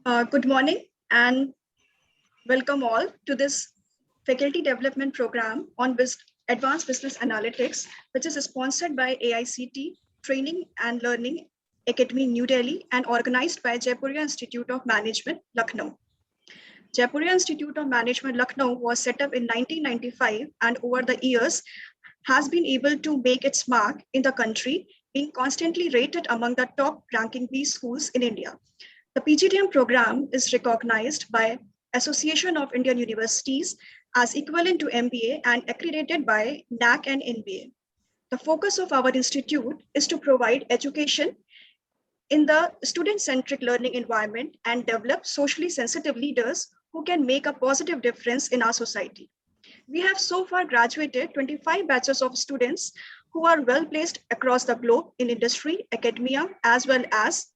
Good morning and welcome all to this faculty development program on advanced business analytics, which is sponsored by AICT Training and Learning Academy, New Delhi, and organized by Jaipuria Institute of Management, Lucknow. Jaipuria Institute of Management, Lucknow was set up in 1995 and over the years has been able to make its mark in the country, being constantly rated among the top ranking B schools in India. The PGDM program is recognized by Association of Indian Universities as equivalent to MBA and accredited by NAC and NBA. The focus of our institute is to provide education in the student-centric learning environment and develop socially sensitive leaders who can make a positive difference in our society. We have so far graduated 25 batches of students who are well placed across the globe in industry, academia, as well as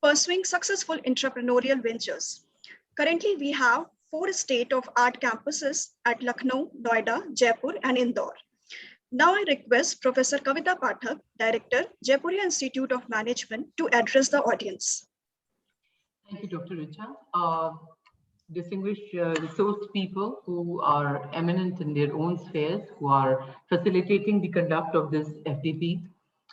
pursuing successful entrepreneurial ventures. Currently, we have 4 state-of-art campuses at Lucknow, Noida, Jaipur, and Indore. Now I request Professor Kavita Pathak, Director, Jaipuria Institute of Management, to address the audience. Thank you, Dr. Richa. Distinguished resource people who are eminent in their own spheres, who are facilitating the conduct of this FDP,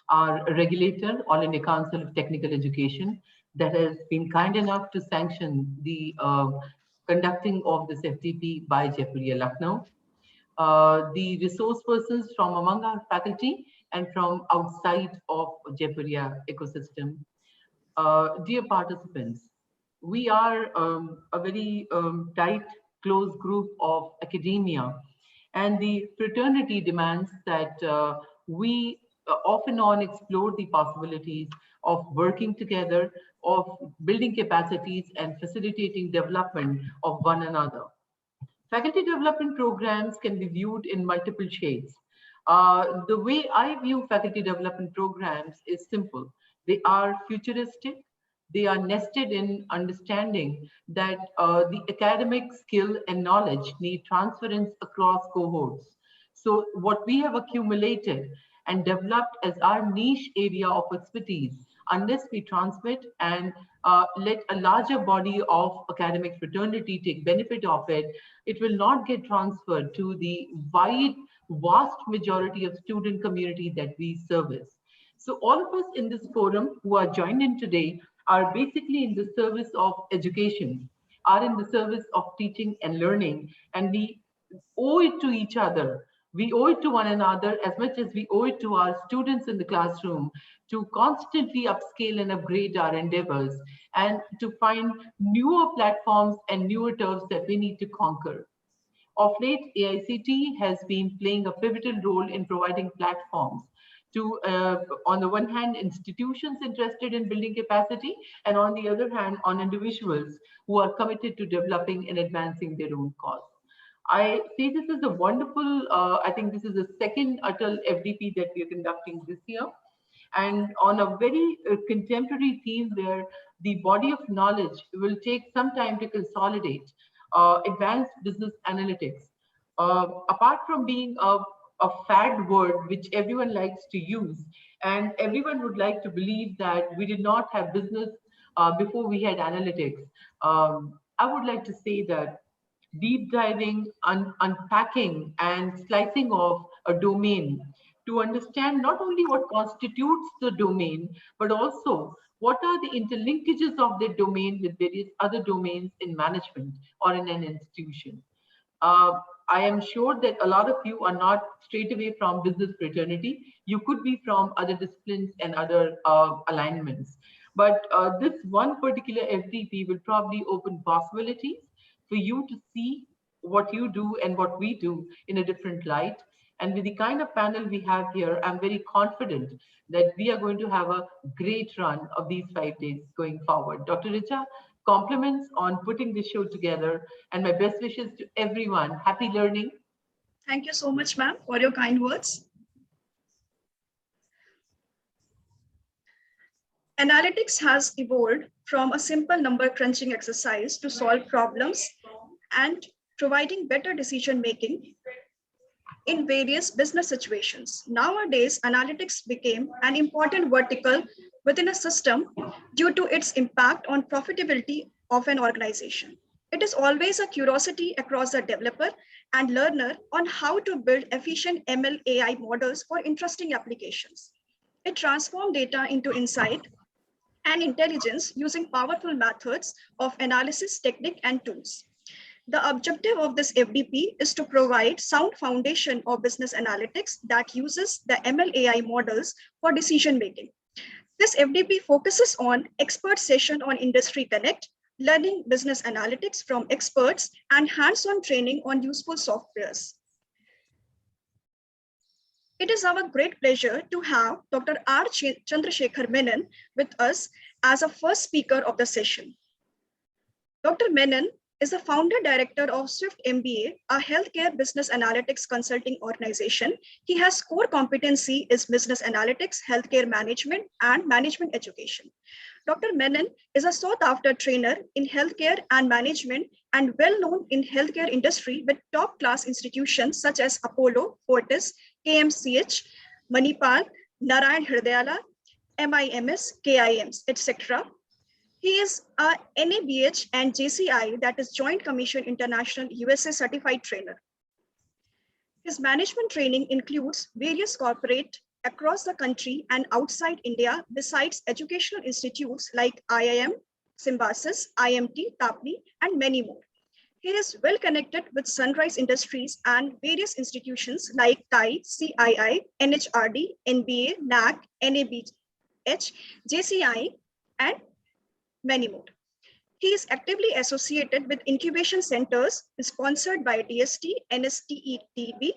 our regulator, All India Council of Technical Education, that has been kind enough to sanction the conducting of this FDP by Jaipuria Lucknow, the resource persons from among our faculty and from outside of Jaipuria ecosystem. Dear participants, we are a very tight, close group of academia, and the fraternity demands that we off and on explore the possibilities of working together, of building capacities and facilitating development of one another. Faculty development programs can be viewed in multiple shades. The way I view faculty development programs is simple. They are futuristic. They are nested in understanding that the academic skill and knowledge need transference across cohorts. So what we have accumulated and developed as our niche area of expertise, unless we transmit and let a larger body of academic fraternity take benefit of it, it will not get transferred to the vast majority of student community that we service. So all of us in this forum who are joined in today are basically in the service of education, are in the service of teaching and learning, and we owe it to each other. We owe it to one another as much as we owe it to our students in the classroom to constantly upscale and upgrade our endeavors and to find newer platforms and newer turfs that we need to conquer. Of late, AICT has been playing a pivotal role in providing platforms to, on the one hand, institutions interested in building capacity, and on the other hand, on individuals who are committed to developing and advancing their own cause. I say this is a wonderful, I think this is the second Atal FDP that we are conducting this year, and on a very contemporary theme where the body of knowledge will take some time to consolidate. Advanced business analytics, apart from being a fad word which everyone likes to use, and everyone would like to believe that we did not have business before we had analytics. I would like to say that deep diving, unpacking, and slicing of a domain to understand not only what constitutes the domain, but also what are the interlinkages of the domain with various other domains in management or in an institution. I am sure that a lot of you are not straight away from business fraternity. You could be from other disciplines and other alignments. But this one particular FDP will probably open possibilities for you to see what you do and what we do in a different light. And with the kind of panel we have here, I'm very confident that we are going to have a great run of these 5 days going forward. Dr. Richa, compliments on putting this show together, and my best wishes to everyone. Happy learning. Thank you so much, ma'am, for your kind words. Analytics has evolved from a simple number crunching exercise to solve problems and providing better decision making in various business situations. Nowadays, analytics became an important vertical within a system due to its impact on profitability of an organization. It is always a curiosity across the developer and learner on how to build efficient ML AI models for interesting applications. It transforms data into insight and intelligence using powerful methods of analysis, technique, and tools. The objective of this FDP is to provide sound foundation of business analytics that uses the ML AI models for decision making. This FDP focuses on expert session on Industry Connect, learning business analytics from experts, and hands-on training on useful softwares. It is our great pleasure to have Dr. R. Chandrasekhar Menon with us as a first speaker of the session. Dr. Menon is the founder director of Swift MBA, a healthcare business analytics consulting organization. He has core competency is business analytics, healthcare management, and management education. Dr. Menon is a sought-after trainer in healthcare and management and well-known in healthcare industry with top-class institutions such as Apollo, Fortis, KMCH, Manipal, Narayan Hridayala, MIMS, KIMS, etc. He is a NABH and JCI, that is Joint Commission International USA certified trainer. His management training includes various corporate across the country and outside India, besides educational institutes like IIM, Symbiosis, IMT, TAPNI, and many more. He is well connected with Sunrise Industries and various institutions like TAI, CII, NHRD, NBA, NAC, NABH, JCI, and many more. He is actively associated with incubation centers sponsored by DST, NSTETB,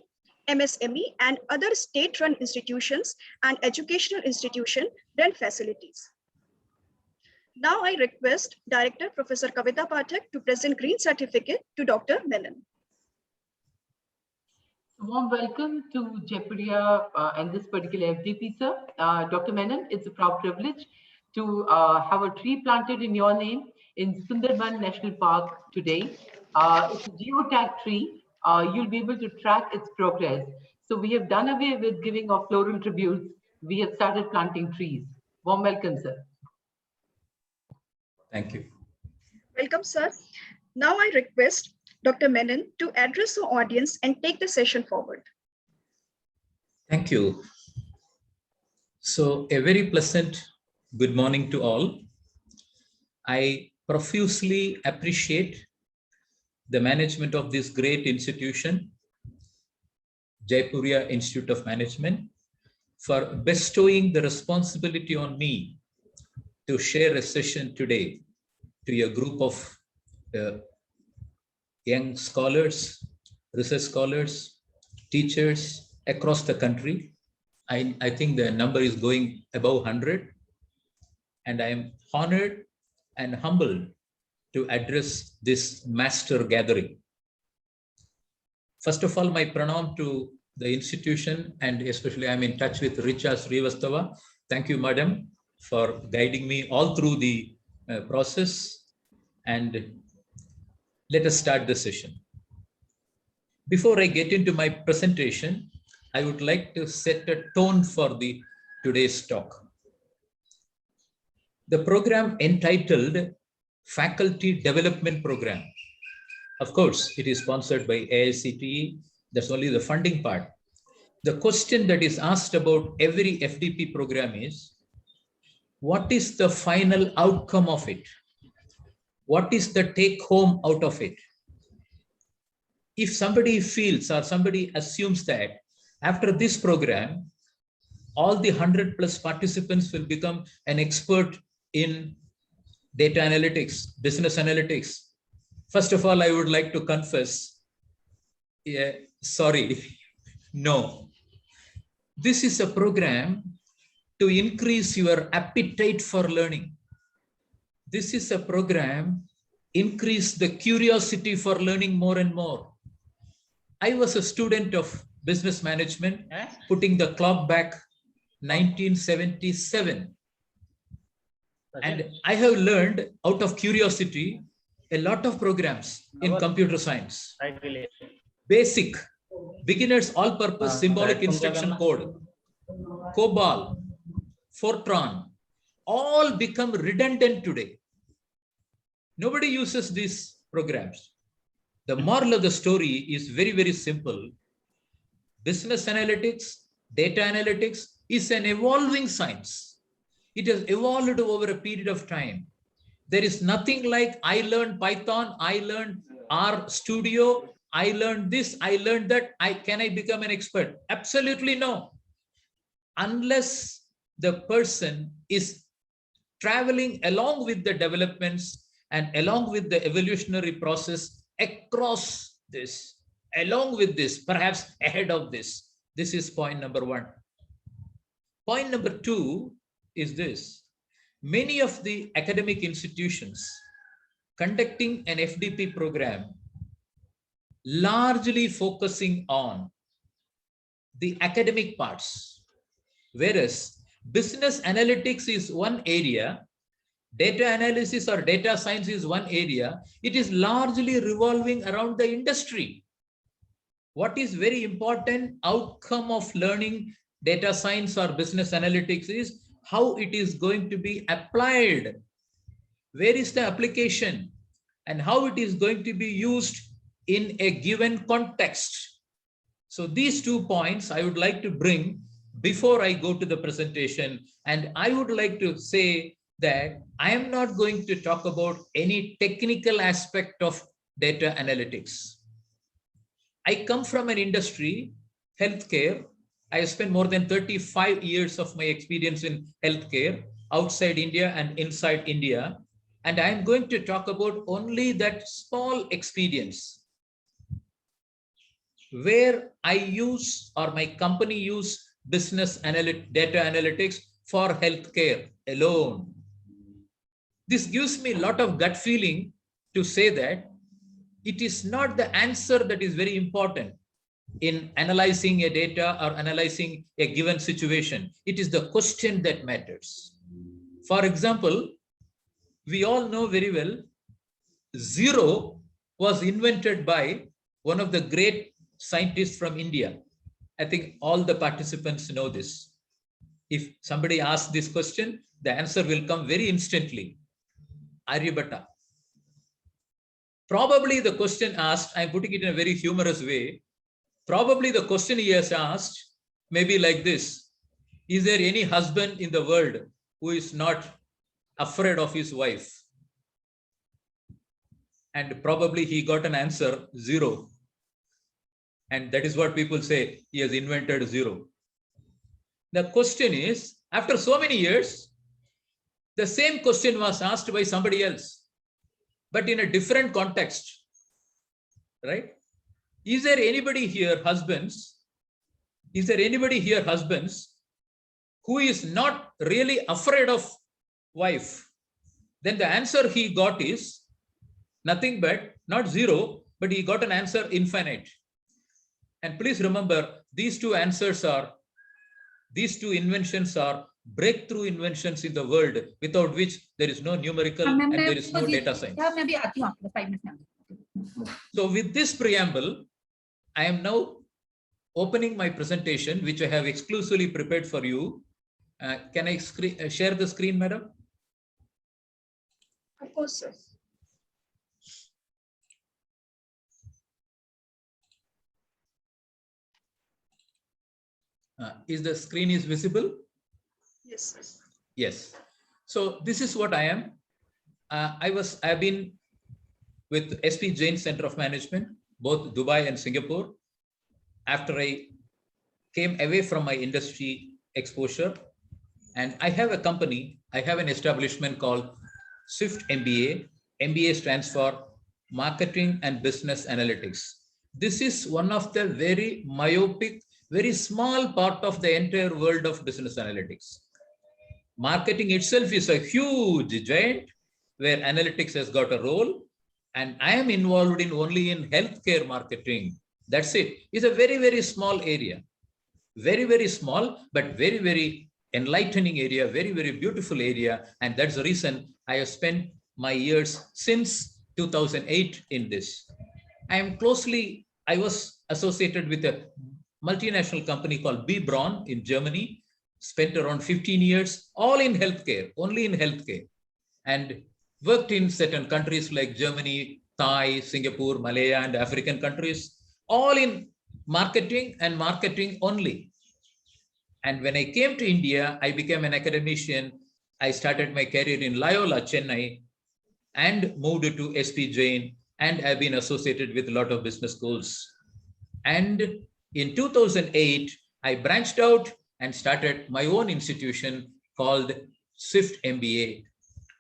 MSME, and other state-run institutions and educational institution-run facilities. Now I request Director Professor Kavita Pathak to present Green Certificate to Dr. Menon. Warm welcome to Jaipuria and this particular FDP, sir. Dr. Menon, it's a proud privilege to have a tree planted in your name in Sundarban National Park today. It's a geotag tree. You'll be able to track its progress. So we have done away with giving of floral tributes. We have started planting trees. Warm welcome, sir. Thank you. Welcome, sir. Now I request Dr. Menon to address the audience and take the session forward. Thank you. So a very pleasant good morning to all. I profusely appreciate the management of this great institution, Jaipuria Institute of Management, for bestowing the responsibility on me to share a session today to a group of young scholars, research scholars, teachers across the country. I think the number is going above 100. And I am honored and humbled to address this master gathering. First of all, my pranam to the institution, and especially I'm in touch with Richa Srivastava. Thank you, madam, for guiding me all through the process. And let us start the session. Before I get into my presentation, I would like to set a tone for today's talk. The program entitled Faculty Development Program. Of course, it is sponsored by AICTE. That's only the funding part. The question that is asked about every FDP program is, what is the final outcome of it? What is the take home out of it? If somebody feels or somebody assumes that after this program, all the 100+ participants will become an expert in data analytics, business analytics. First of all, I would like to confess, sorry, no. This is a program to increase your appetite for learning. This is a program, increase the curiosity for learning more and more. I was a student of business management, putting the clock back 1977. And I have learned out of curiosity a lot of programs in computer science. Basic, beginners all-purpose symbolic instruction code, COBOL, Fortran, all become redundant today. Nobody uses these programs. The moral of the story is very, very simple. Business analytics, data analytics is an evolving science. It has evolved over a period of time. There is nothing like I learned Python, I learned R Studio, I learned this, I learned that. Can I become an expert? Absolutely no. Unless the person is traveling along with the developments and along with the evolutionary process across this, along with this, perhaps ahead of this. This is point number one. Point number two is this. Many of the academic institutions conducting an FDP program largely focusing on the academic parts, whereas business analytics is one area, data analysis or data science is one area. It is largely revolving around the industry. What is very important outcome of learning data science or business analytics is how it is going to be applied. Where is the application and how it is going to be used in a given context. So these 2 points I would like to bring before I go to the presentation. And I would like to say that I am not going to talk about any technical aspect of data analytics. I come from an industry, healthcare. I have spent more than 35 years of my experience in healthcare outside India and inside India. And I am going to talk about only that small experience where I use or my company use business data analytics for healthcare alone. This gives me a lot of gut feeling to say that it is not the answer that is very important in analyzing a data or analyzing a given situation. It is the question that matters. For example, we all know very well, zero was invented by one of the great scientists from India. I think all the participants know this. If somebody asks this question, the answer will come very instantly. Aryabhatta. Probably the question asked, I'm putting it in a very humorous way. Probably the question he has asked may be like this. Is there any husband in the world who is not afraid of his wife? And probably he got an answer, zero. And that is what people say, he has invented zero. The question is, after so many years, the same question was asked by somebody else, but in a different context, right? Is there anybody here, husbands? Is there anybody here, husbands, who is not really afraid of wife? Then the answer he got is nothing but, not zero, but he got an answer infinite. And please remember, these two inventions are breakthrough inventions in the world without which there is no numerical and there is no data science. So with this preamble, I am now opening my presentation, which I have exclusively prepared for you. Can I share the screen, madam? Of course, sir. Is the screen is visible? Yes, sir. Yes. So this is what I am. I've been with SP Jain Center of Management, both Dubai and Singapore. After I came away from my industry exposure, and I have a company, I have an establishment called Swift MBA. MBA stands for Marketing and Business Analytics. This is one of the very myopic, very small part of the entire world of business analytics. Marketing itself is a huge giant where analytics has got a role, and I am involved in only in healthcare marketing. That's it. It's a very, very small area. Very, very small, but very, very enlightening area, very, very beautiful area. And that's the reason I have spent my years since 2008 in this. I was associated with a multinational company called B. Braun in Germany. spent around 15 years, all in healthcare, only in healthcare, and worked in certain countries like Germany, Thai, Singapore, Malaya, and African countries, all in marketing and marketing only. And when I came to India, I became an academician. I started my career in Loyola, Chennai, and moved to SP Jain, and I've been associated with a lot of business schools. And in 2008, I branched out and started my own institution called Swift MBA.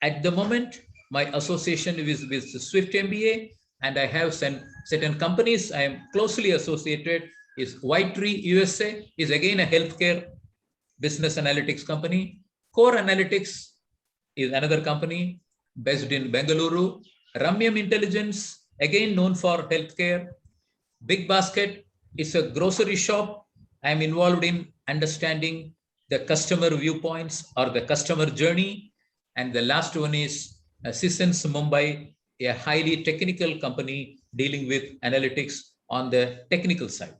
At the moment, my association is with Swift MBA, and I have certain companies I am closely associated. Is Whitetree USA, is again a healthcare business analytics company. Core Analytics is another company based in Bengaluru. Ramyam Intelligence, again known for healthcare. Big Basket is a grocery shop. I am involved in understanding the customer viewpoints or the customer journey. And the last one is Sissons Mumbai, a highly technical company dealing with analytics on the technical side.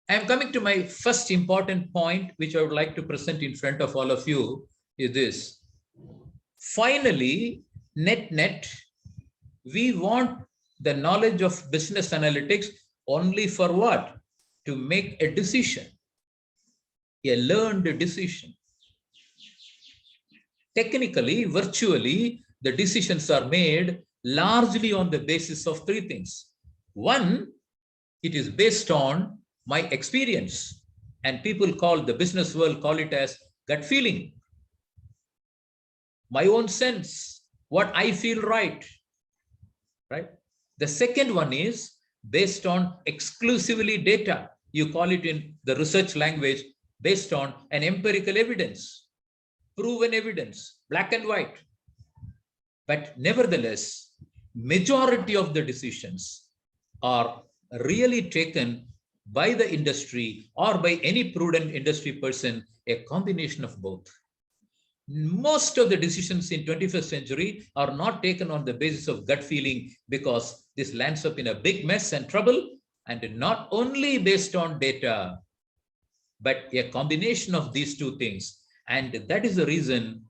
I am coming to my first important point, which I would like to present in front of all of you, is this. Finally, net, we want the knowledge of business analytics only for what? To make a decision, a learned decision. Technically, virtually, the decisions are made largely on the basis of three things. One, it is based on my experience, and people call the business world, call it as gut feeling. My own sense, what I feel right? The second one is based on exclusively data. You call it in the research language, based on an empirical evidence, proven evidence, black and white. But nevertheless, majority of the decisions are really taken by the industry or by any prudent industry person, a combination of both. Most of the decisions in 21st century are not taken on the basis of gut feeling, because this lands up in a big mess and trouble, and not only based on data, but a combination of these two things. And that is the reason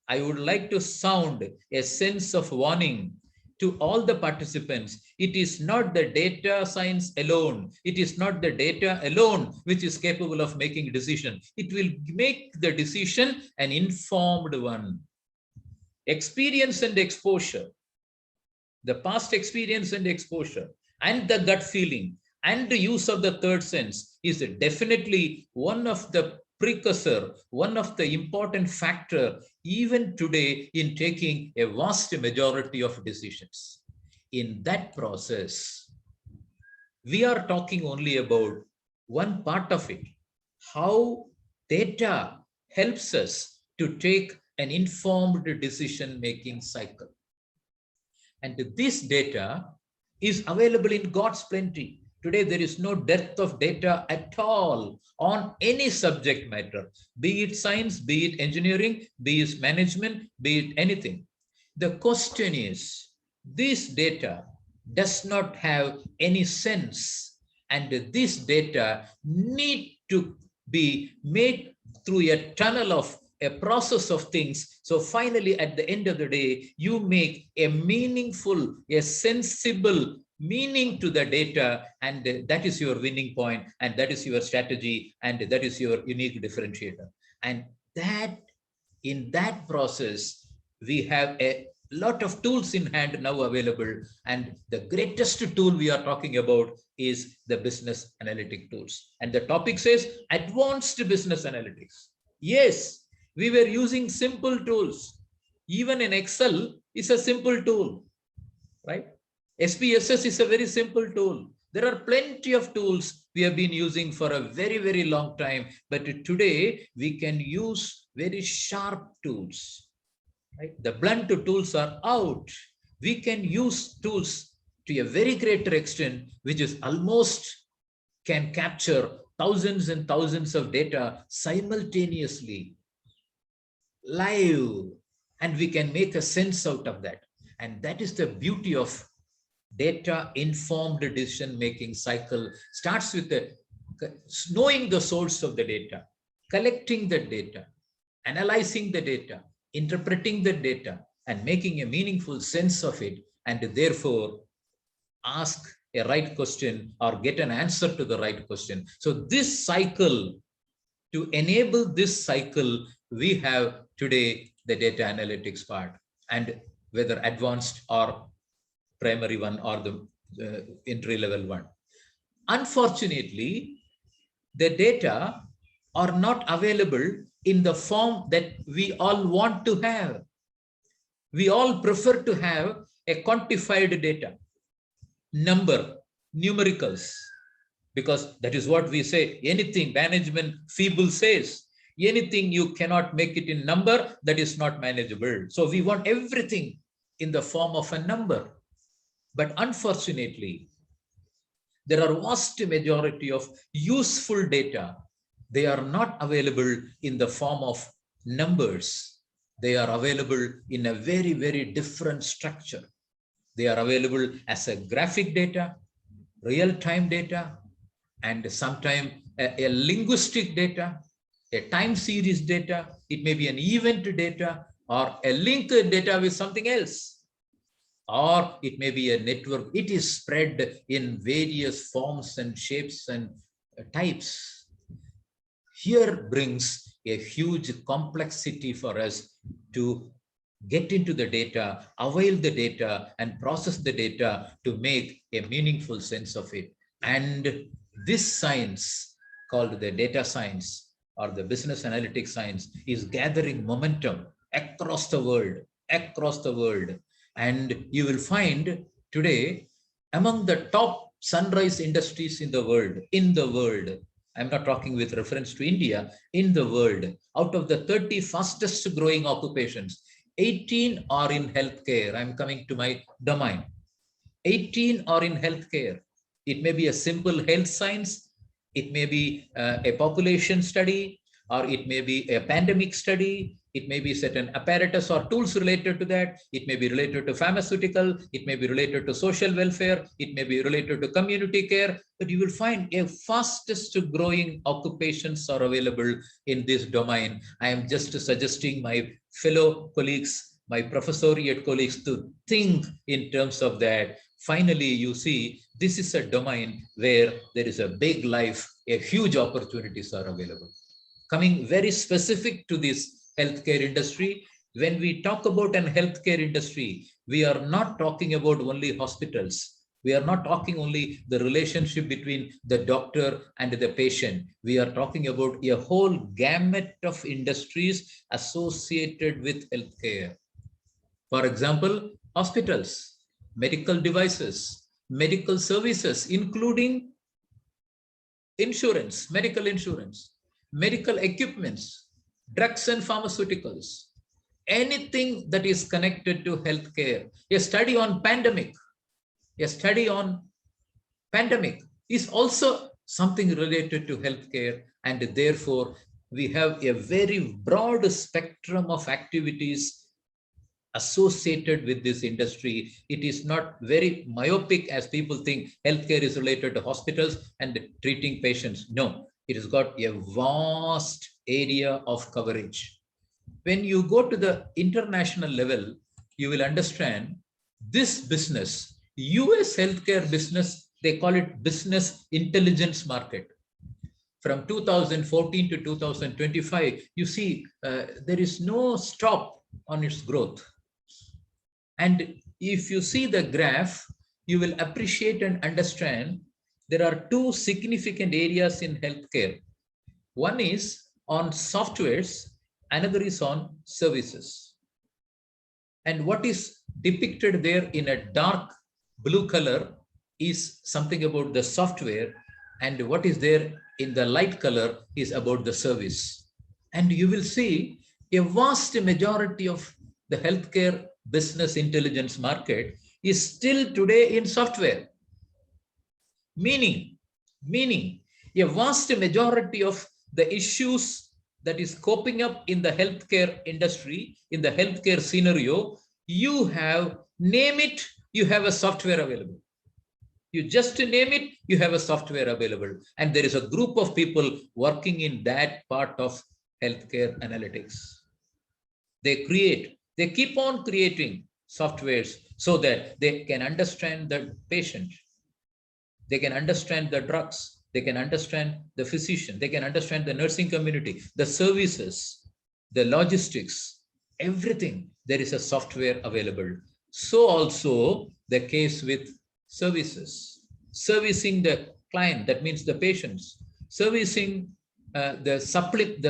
I would like to sound a sense of warning to all the participants. It is not the data science alone. It is not the data alone which is capable of making a decision. It will make the decision an informed one. Experience and exposure, the past experience and exposure, and the gut feeling, and the use of the third sense is definitely one of the precursor, one of the important factor even today in taking a vast majority of decisions. In that process, we are talking only about one part of it, how data helps us to take an informed decision-making cycle. And this data is available in God's plenty. Today, there is no dearth of data at all on any subject matter, be it science, be it engineering, be it management, be it anything. The question is, this data does not have any sense, and this data need to be made through a tunnel of a process of things. So finally, at the end of the day, you make a meaningful, a sensible meaning to the data, and that is your winning point, and that is your strategy, and that is your unique differentiator. And that in that process, we have a lot of tools in hand now available, and the greatest tool we are talking about is the business analytic tools. And the topic says advanced business analytics. Yes, we were using simple tools. Even in Excel is a simple tool, right? SPSS is a very simple tool. There are plenty of tools we have been using for a very, very long time. But today, we can use very sharp tools. Right? The blunt tools are out. We can use tools to a very greater extent, which is almost can capture thousands and thousands of data simultaneously, live, and we can make a sense out of that. And that is the beauty of data-informed decision-making cycle. Starts with knowing the source of the data. collecting the data, analyzing the data, interpreting the data, and making a meaningful sense of it, and therefore ask a right question or get an answer to the right question. So this cycle, to enable this cycle, we have today the data analytics part, and whether advanced or primary one or the entry level one. Unfortunately, the data are not available in the form that we all want to have. We all prefer to have a quantified data, number, numericals, because that is what we say. Anything management feeble says, anything you cannot make it in number, that is not manageable. So we want everything in the form of a number. But unfortunately, there are vast majority of useful data. They are not available in the form of numbers. They are available in a very, very different structure. They are available as a graphic data, real-time data, and sometimes a linguistic data, a time series data. It may be an event data or a linked data with something else, or it may be a network. It is spread in various forms and shapes and types. Here brings a huge complexity for us to get into the data, avail the data, and process the data to make a meaningful sense of it. And this science, called the data science or the business analytics science, is gathering momentum across the world, And you will find today among the top sunrise industries in the world, I'm not talking with reference to India, in the world, out of the 30 fastest growing occupations, 18 are in healthcare. I'm coming to my domain. 18 are in healthcare. It may be a simple health science, it may be a population study, or it may be a pandemic study, it may be certain apparatus or tools related to that, it may be related to pharmaceutical, it may be related to social welfare, it may be related to community care, but you will find a fastest growing occupations are available in this domain. I am just suggesting my fellow colleagues, my professoriate colleagues, to think in terms of that. Finally, you see, this is a domain where there is a big life, a huge opportunities are available. Coming very specific to this healthcare industry, when we talk about an healthcare industry, we are not talking about only hospitals. We are not talking only the relationship between the doctor and the patient. We are talking about a whole gamut of industries associated with healthcare. For example, hospitals, medical devices, medical services, including insurance, medical equipments, drugs and pharmaceuticals, anything that is connected to healthcare. A study on pandemic is also something related to healthcare, and therefore we have a very broad spectrum of activities associated with this industry. It is not very myopic as people think healthcare is related to hospitals and treating patients. No, it has got a vast area of coverage. When you go to the international level, you will understand this business, US healthcare business, they call it business intelligence market. From 2014 to 2025, you see there is no stop on its growth. And if you see the graph, you will appreciate and understand there are two significant areas in healthcare. One is on softwares, another is on services. And what is depicted there in a dark blue color is something about the software, and what is there in the light color is about the service. And you will see a vast majority of the healthcare business intelligence market is still today in software. Meaning a vast majority of the issues that is coping up in the healthcare industry, in the healthcare scenario, you have, name it, you have a software available. You just name it, you have a software available. And there is a group of people working in that part of healthcare analytics. They keep on creating softwares so that they can understand the patient. They can understand the drugs. They can understand the physician. They can understand the nursing community, the services, the logistics, everything. There is a software available. So also the case with services, servicing the client, that means the patients, servicing the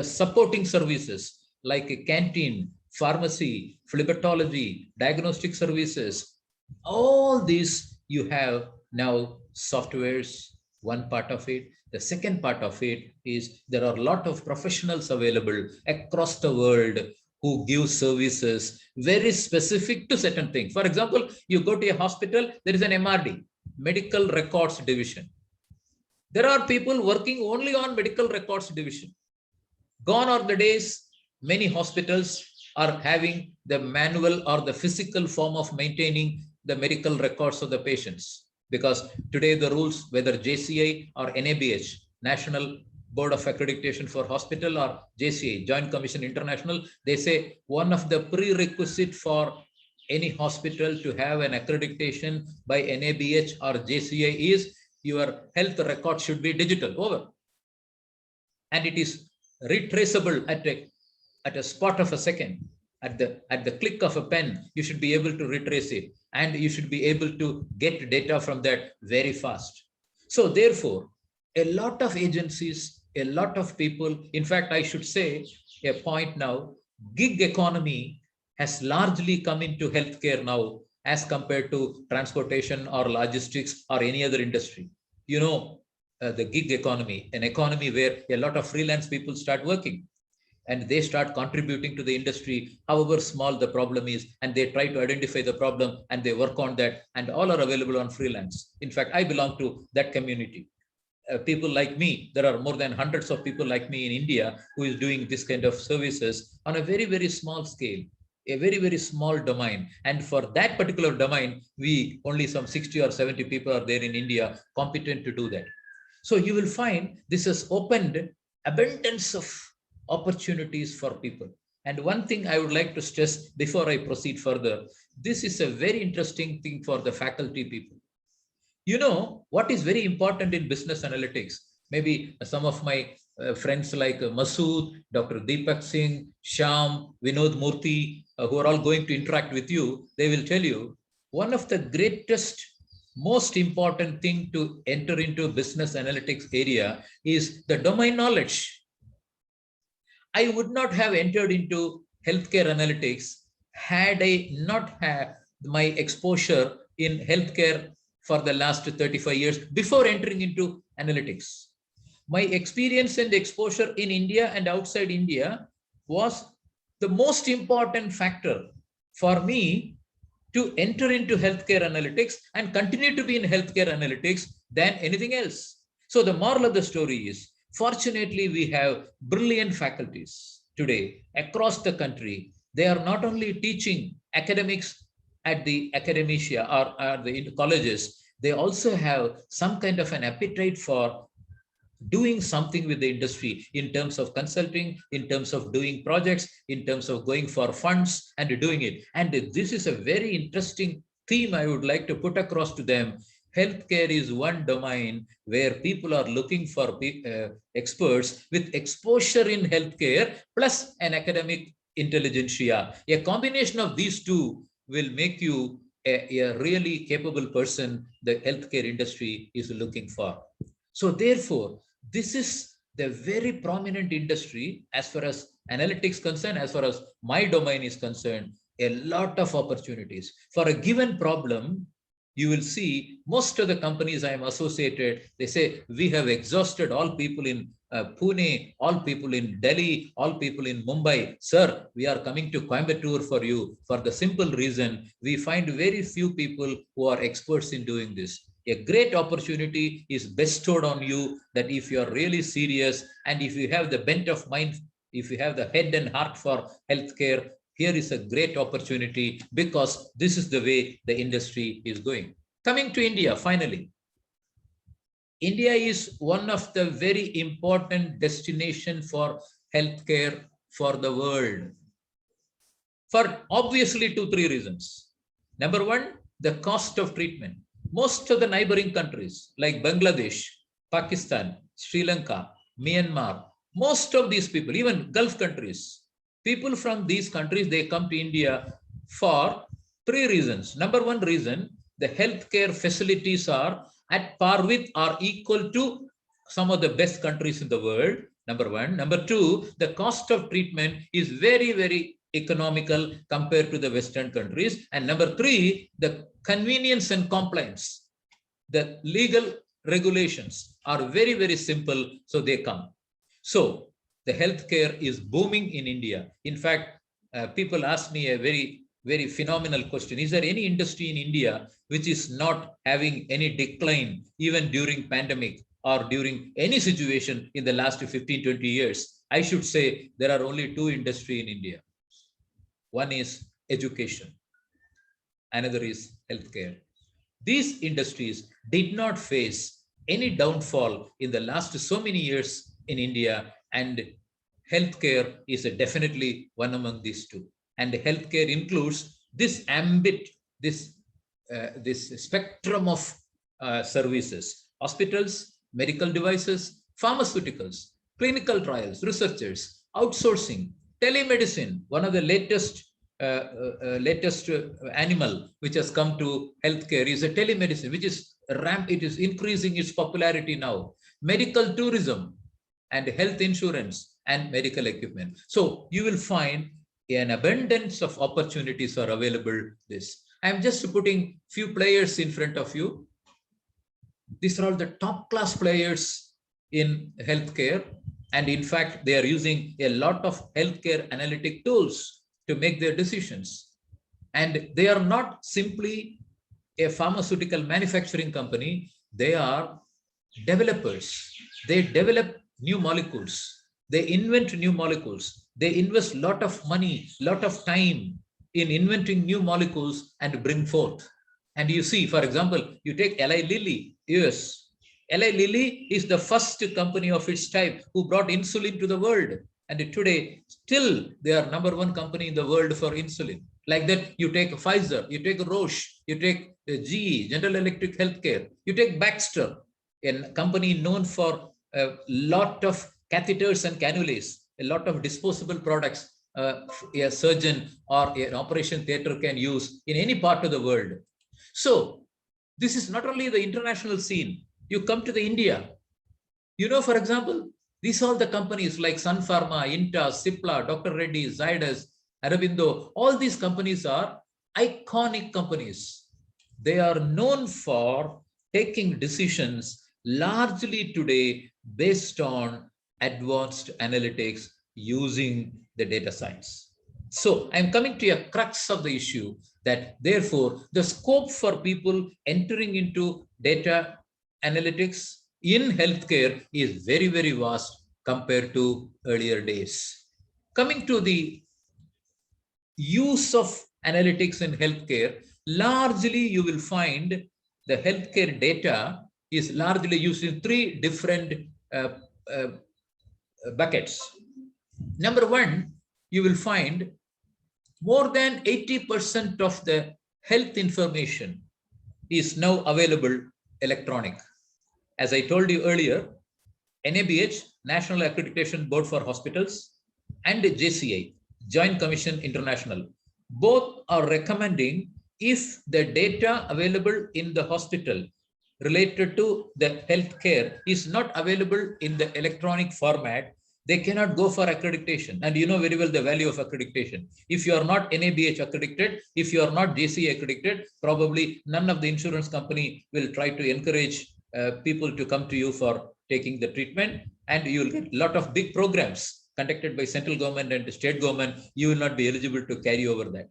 supporting services like a canteen, pharmacy, phlebotomy, diagnostic services. All these you have now softwares, one part of it. The second part of it is there are a lot of professionals available across the world who give services very specific to certain things. For example, you go to a hospital, there is an MRD, Medical Records Division. There are people working only on Medical Records Division. Gone are the days many hospitals are having the manual or the physical form of maintaining the medical records of the patients. Because today the rules, whether JCI or NABH, National Board of Accreditation for Hospital, or JCI, Joint Commission International, they say one of the prerequisite for any hospital to have an accreditation by NABH or JCI is your health record should be digital, over. And it is retraceable at a spot of a second. At the click of a pen, you should be able to retrace it, and you should be able to get data from that very fast. So therefore, a lot of agencies, a lot of people, in fact, I should say a point now, gig economy has largely come into healthcare now as compared to transportation or logistics or any other industry. You know, the gig economy, an economy where a lot of freelance people start working, and they start contributing to the industry, however small the problem is, and they try to identify the problem and they work on that, and all are available on freelance. In fact, I belong to that community. People like me, there are more than hundreds of people like me in India who is doing this kind of services on a very, very small scale, a very, very small domain. And for that particular domain, we only some 60 or 70 people are there in India competent to do that. So you will find this has opened abundance of opportunities for people. And one thing I would like to stress before I proceed further, this is a very interesting thing for the faculty people. You know, what is very important in business analytics, maybe some of my friends like Masood, Dr. Deepak Singh, Shyam, Vinod Murthy, who are all going to interact with you, they will tell you, one of the greatest, most important thing to enter into business analytics area is the domain knowledge. I would not have entered into healthcare analytics had I not had my exposure in healthcare for the last 35 years before entering into analytics. My experience and exposure in India and outside India was the most important factor for me to enter into healthcare analytics and continue to be in healthcare analytics than anything else. So the moral of the story is, fortunately, we have brilliant faculties today across the country. They are not only teaching academics at the academia or the colleges, they also have some kind of an appetite for doing something with the industry in terms of consulting, in terms of doing projects, in terms of going for funds and doing it. And this is a very interesting theme I would like to put across to them. Healthcare is one domain where people are looking for experts with exposure in healthcare plus an academic intelligentsia. A combination of these two will make you a really capable person the healthcare industry is looking for. So therefore, this is the very prominent industry as far as analytics concerned, as far as my domain is concerned, a lot of opportunities. For a given problem, you will see most of the companies I am associated, they say, we have exhausted all people in Pune, all people in Delhi, all people in Mumbai. Sir, we are coming to Coimbatore for you for the simple reason we find very few people who are experts in doing this. A great opportunity is bestowed on you that if you are really serious and if you have the bent of mind, if you have the head and heart for healthcare, here is a great opportunity because this is the way the industry is going. Coming to India, finally, India is one of the very important destination for healthcare for the world. For obviously 2-3 reasons. Number one, the cost of treatment. Most of the neighboring countries like Bangladesh, Pakistan, Sri Lanka, Myanmar, most of these people, even Gulf countries, people from these countries, they come to India for 3 reasons. Number one reason, the healthcare facilities are at par with or equal to some of the best countries in the world. Number one. Number two, the cost of treatment is very, very economical compared to the Western countries. And number three, the convenience and compliance. The legal regulations are very, very simple, so they come. So the healthcare is booming in India. In fact, people ask me a very, very phenomenal question. Is there any industry in India which is not having any decline even during pandemic or during any situation in the last 15, 20 years? I should say there are only 2 industries in India. One is education, another is healthcare. These industries did not face any downfall in the last so many years in India, and healthcare is definitely one among these 2. And healthcare includes this ambit, this spectrum of services: hospitals, medical devices, pharmaceuticals, clinical trials, researchers, outsourcing, telemedicine. One of the latest animal which has come to healthcare is a telemedicine, which is it is increasing its popularity now. Medical tourism and health insurance and medical equipment. So you will find an abundance of opportunities are available. I am just putting few players in front of you. These are all the top class players in healthcare. And in fact, they are using a lot of healthcare analytic tools to make their decisions. And they are not simply a pharmaceutical manufacturing company. They are developers. They develop new molecules. They invent new molecules. They invest a lot of money, lot of time in inventing new molecules and bring forth. And you see, for example, you take Eli Lilly, US. Eli Lilly is the first company of its type who brought insulin to the world. And today, still, they are #1 company in the world for insulin. Like that, you take Pfizer, you take Roche, you take GE, General Electric Healthcare, you take Baxter, a company known for a lot of catheters and cannulas, a lot of disposable products a surgeon or an operation theater can use in any part of the world. So this is not only the international scene. You come to the India, you know, for example, these are the companies like Sun Pharma, Intas, Cipla, Dr. Reddy's, Zydus, Aurobindo. All these companies are iconic companies. They are known for taking decisions largely today based on advanced analytics using the data science. So I'm coming to a crux of the issue that therefore the scope for people entering into data analytics in healthcare is very, very vast compared to earlier days. Coming to the use of analytics in healthcare, largely you will find the healthcare data is largely used in 3 different buckets. Number one, you will find more than 80% of the health information is now available electronic. As I told you earlier, NABH, National Accreditation Board for Hospitals, and JCI, Joint Commission International, both are recommending if the data available in the hospital related to the healthcare is not available in the electronic format, they cannot go for accreditation. And you know very well the value of accreditation. If you are not NABH accredited, if you are not JCI accredited, probably none of the insurance company will try to encourage people to come to you for taking the treatment, and you will get a lot of big programs conducted by central government and state government. You will not be eligible to carry over that.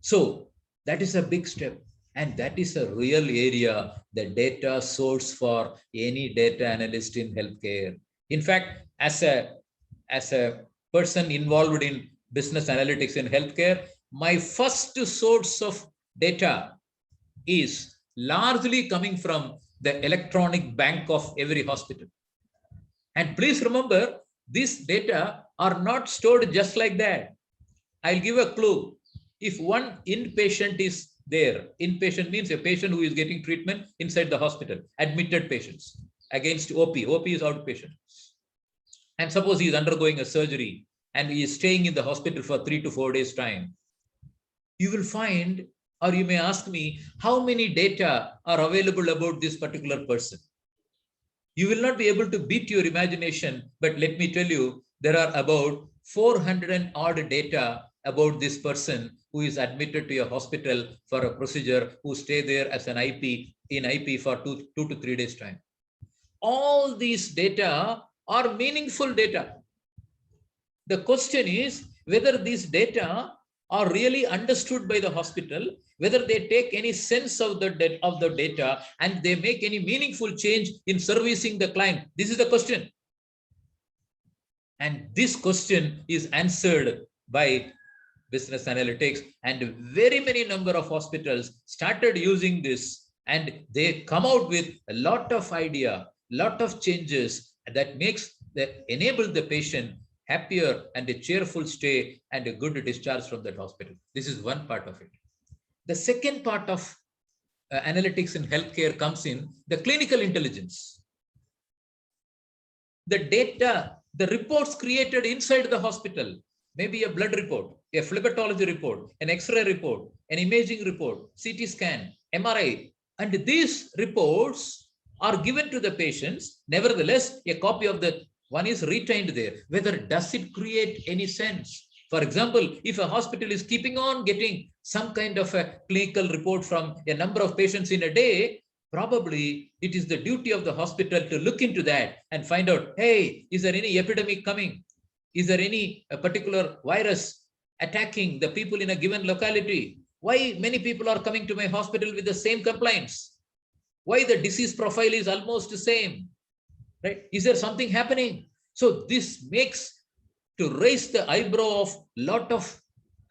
So that is a big step. And that is a real area, the data source for any data analyst in healthcare. In fact, as a person involved in business analytics in healthcare, my first source of data is largely coming from the electronic bank of every hospital. And please remember, these data are not stored just like that. I'll give a clue. If one inpatient is there, inpatient means a patient who is getting treatment inside the hospital, admitted patients against OP. OP is outpatient. And suppose he is undergoing a surgery and he is staying in the hospital for 3 to 4 days time. You will find, or you may ask me, how many data are available about this particular person? You will not be able to beat your imagination, but let me tell you, there are about 400 and odd data about this person who is admitted to a hospital for a procedure, who stay there as an IP, in IP for 2 to 3 days time. All these data are meaningful data. The question is whether these data are really understood by the hospital, whether they take any sense of the data and they make any meaningful change in servicing the client. This is the question. And this question is answered by business analytics, and very many number of hospitals started using this, and they come out with a lot of idea, lot of changes that enable the patient happier and a cheerful stay and a good discharge from that hospital. This is one part of it. The second part of analytics in healthcare comes in the clinical intelligence. The data, the reports created inside the hospital, maybe a blood report, a phlebotomy report, an X-ray report, an imaging report, CT scan, MRI, and these reports are given to the patients. Nevertheless, a copy of the one is retained there. Whether does it create any sense? For example, if a hospital is keeping on getting some kind of a clinical report from a number of patients in a day, probably it is the duty of the hospital to look into that and find out, hey, is there any epidemic coming? Is there any particular virus attacking the people in a given locality? Why many people are coming to my hospital with the same complaints? Why the disease profile is almost the same? Right? Is there something happening? So this makes to raise the eyebrow of lot of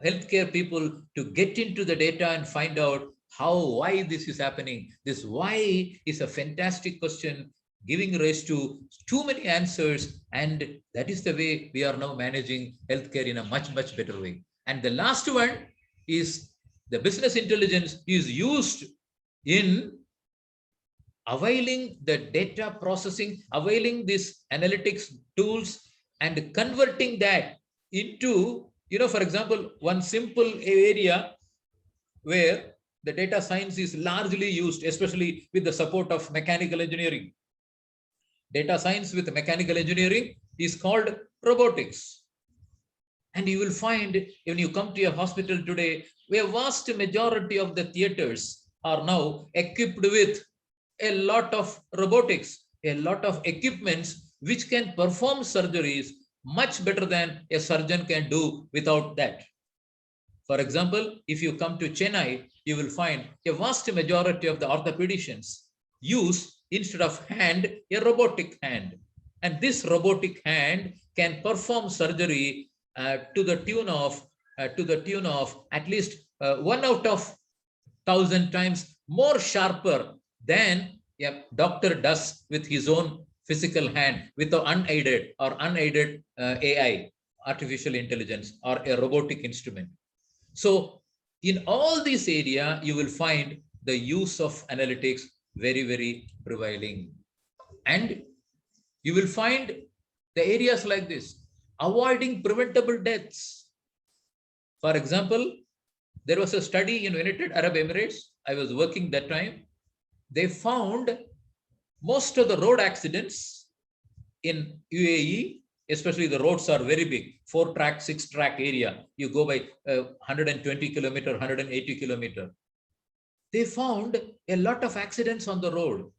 healthcare people to get into the data and find out why this is happening. This why is a fantastic question, giving rise to too many answers, and that is the way we are now managing healthcare in a much, much better way. And the last one is the business intelligence is used in availing the data processing, availing these analytics tools and converting that into, for example, one simple area where the data science is largely used, especially with the support of mechanical engineering. Data science with mechanical engineering is called robotics. And you will find when you come to a hospital today, where vast majority of the theaters are now equipped with a lot of robotics, a lot of equipments which can perform surgeries much better than a surgeon can do without that. For example, if you come to Chennai, you will find a vast majority of the orthopedicians use, instead of hand, a robotic hand. And this robotic hand can perform surgery to the tune of at least 1 out of 1,000 times more sharper than a doctor does with his own physical hand, with the unaided AI, artificial intelligence, or a robotic instrument. So in all these areas, you will find the use of analytics very, very prevailing. And you will find the areas like this, avoiding preventable deaths. For example, there was a study in United Arab Emirates. I was working that time. They found most of the road accidents in UAE, especially the roads are very big, 4-track, 6-track area. You go by 120 kilometer, 180 kilometer. They found a lot of accidents on the road.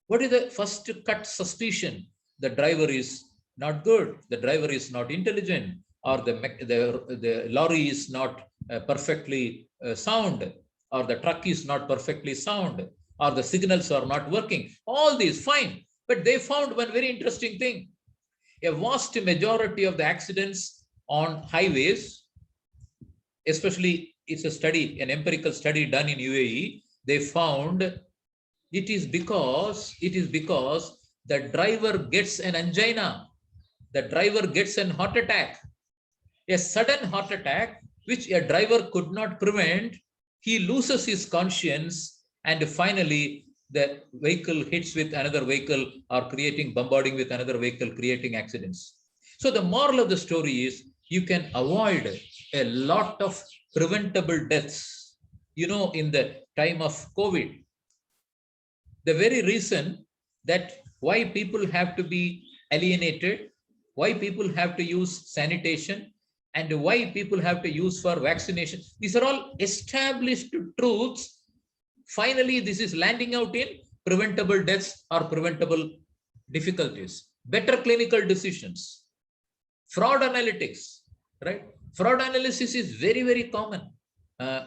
What is the first cut suspicion? The driver is not good. The driver is not intelligent, or the lorry is not perfectly sound, or the truck is not perfectly sound, or the signals are not working. All these fine. But they found one very interesting thing. A vast majority of the accidents on highways, especially it's a study, an empirical study done in UAE, they found It is because the driver gets an angina, the driver gets an heart attack, a sudden heart attack, which a driver could not prevent. He loses his conscience, and finally the vehicle hits with another vehicle or bombarding with another vehicle, creating accidents. So the moral of the story is you can avoid a lot of preventable deaths. In the time of COVID, the very reason that why people have to be alienated, why people have to use sanitation, and why people have to use for vaccination, these are all established truths. Finally, this is landing out in preventable deaths or preventable difficulties, better clinical decisions. Fraud analytics, right? Fraud analysis is very, very common,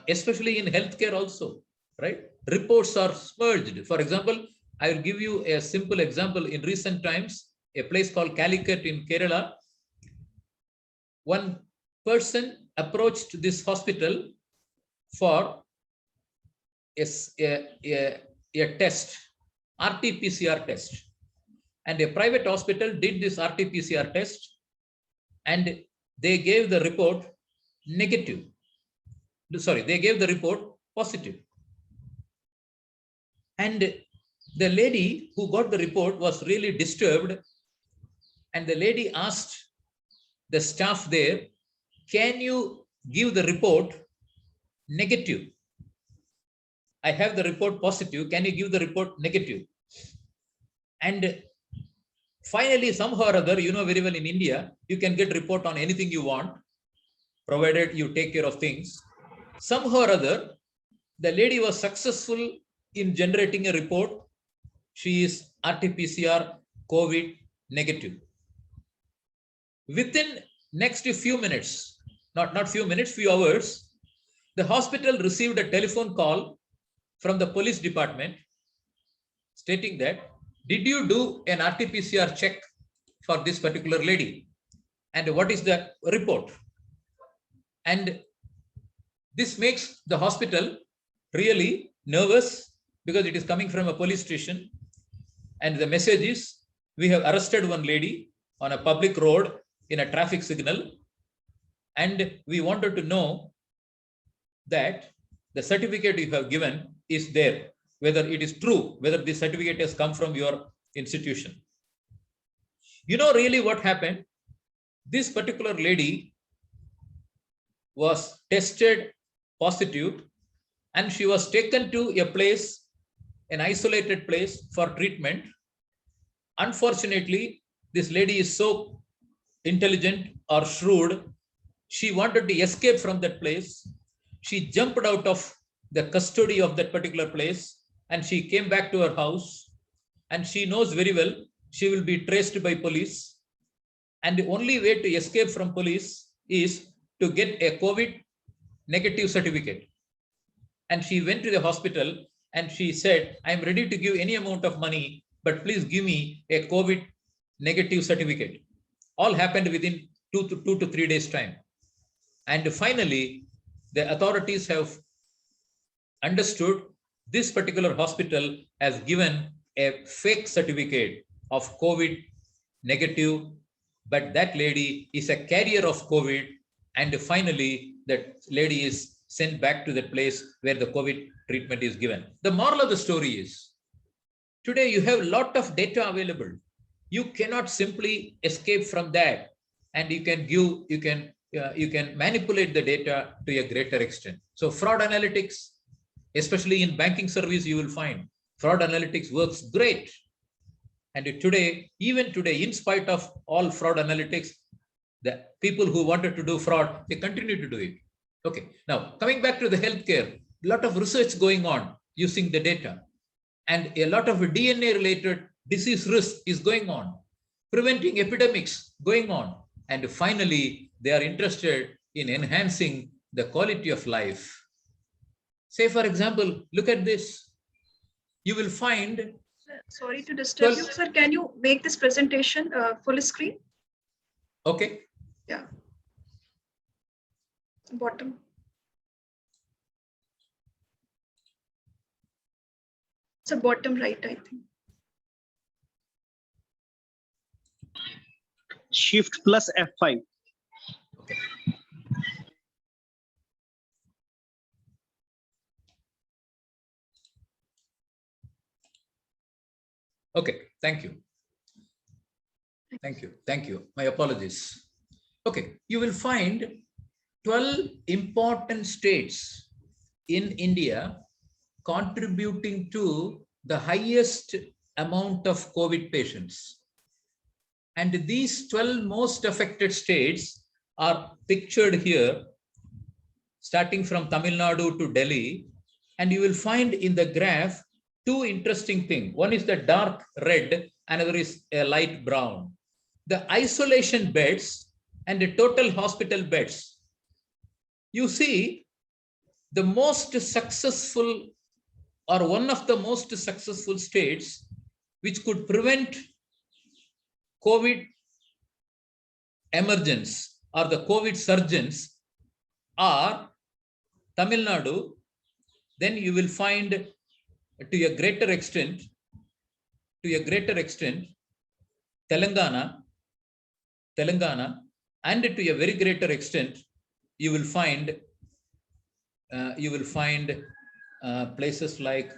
especially in healthcare also, right? Reports are merged. For example, I will give you a simple example. In recent times, a place called Calicut in Kerala, one person approached this hospital for a test, RT-PCR test. And a private hospital did this RT-PCR test, and they gave the report negative. Sorry, they gave the report positive. And the lady who got the report was really disturbed. And the lady asked the staff there, can you give the report negative? I have the report positive. Can you give the report negative? And finally, somehow or other, very well in India, you can get report on anything you want, provided you take care of things. Somehow or other, the lady was successful in generating a report. She is RT-PCR COVID negative. Within next few minutes, not few minutes, few hours, the hospital received a telephone call from the police department stating that, did you do an RT-PCR check for this particular lady? And what is the report? And this makes the hospital really nervous because it is coming from a police station. And the message is, we have arrested one lady on a public road in a traffic signal. And we wanted to know that the certificate you have given is there, whether it is true, whether the certificate has come from your institution. Really what happened? This particular lady was tested positive, and she was taken to a place, an isolated place for treatment. Unfortunately, this lady is so intelligent or shrewd, she wanted to escape from that place. She jumped out of the custody of that particular place, and she came back to her house, and she knows very well she will be traced by police. And the only way to escape from police is to get a COVID negative certificate. And she went to the hospital and she said, I'm ready to give any amount of money, but please give me a COVID negative certificate. All happened within 2 to 3 days time. And finally, the authorities have understood this particular hospital has given a fake certificate of COVID negative, but that lady is a carrier of COVID. And finally, that lady is sent back to the place where the COVID treatment is given. The moral of the story is, today you have a lot of data available. You cannot simply escape from that, and you can manipulate the data to a greater extent. So fraud analytics, especially in banking service, you will find fraud analytics works great. And today, even today, in spite of all fraud analytics, the people who wanted to do fraud, they continue to do it. Okay, now coming back to the healthcare, a lot of research going on using the data, and a lot of DNA related disease risk is going on, preventing epidemics going on. And finally, they are interested in enhancing the quality of life. Say, for example, look at this. You will find... Sorry to disturb you, sir. Can you make this presentation full screen? Okay. Yeah. Bottom. So bottom right, I think. Shift plus F5. Okay. Okay, thank you. Thank you. Thank you. My apologies. Okay, you will find 12 important states in India contributing to the highest amount of COVID patients. And these 12 most affected states are pictured here, starting from Tamil Nadu to Delhi. And you will find in the graph two interesting things. One is the dark red, another is a light brown. The isolation beds and the total hospital beds. You see, the most successful or one of the most successful states which could prevent COVID emergence or the COVID surgeons are Tamil Nadu. Then you will find to a greater extent, Telangana, and to a very greater extent, you will find places like,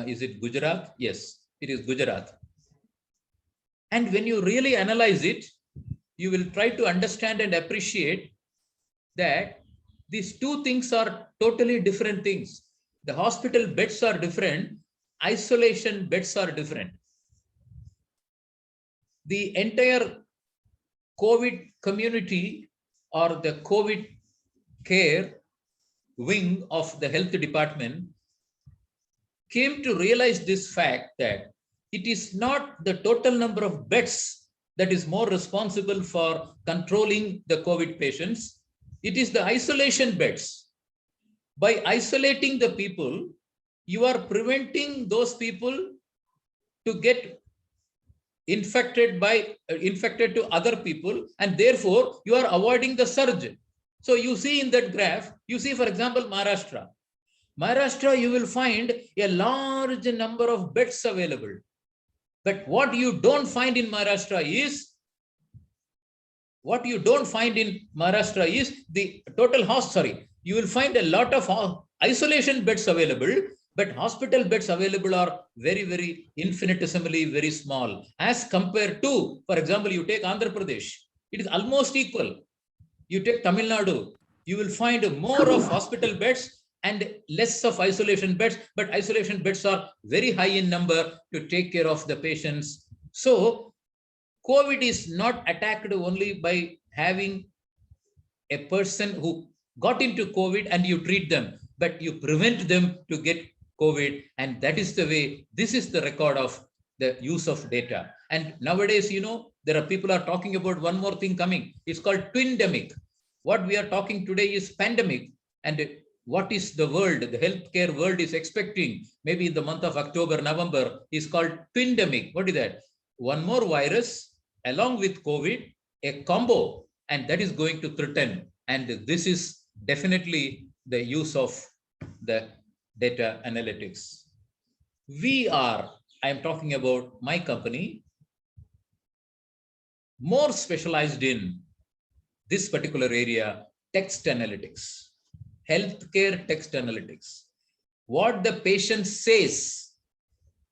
is it Gujarat? Yes, it is Gujarat. And when you really analyze it, you will try to understand and appreciate that these two things are totally different things. The hospital beds are different, isolation beds are different. The entire COVID community or the COVID care wing of the health department came to realize this fact that it is not the total number of beds that is more responsible for controlling the COVID patients. It is the isolation beds. By isolating the people, you are preventing those people to get infected to other people, and therefore you are avoiding the surge. So you see in that graph, you see, for example, Maharashtra, you will find a large number of beds available. But what you don't find in Maharashtra is the total you will find a lot of isolation beds available, but hospital beds available are very, very infinitesimally very small as compared to, for example, you take Andhra Pradesh, it is almost equal. You take Tamil Nadu, you will find more of hospital beds and less of isolation beds, but isolation beds are very high in number to take care of the patients. So COVID is not attacked only by having a person who got into COVID and you treat them, but you prevent them to get COVID. And that is the way, this is the record of the use of data. And nowadays, you know, there are people are talking about one more thing coming. It's called twindemic. What we are talking today is pandemic. And what is the world, the healthcare world is expecting, maybe in the month of October, November, is called twindemic. What is that? One more virus along with COVID, a combo, and that is going to threaten. And this is definitely the use of the data analytics. I am talking about my company, more specialized in this particular area, text analytics, healthcare text analytics. What the patient says,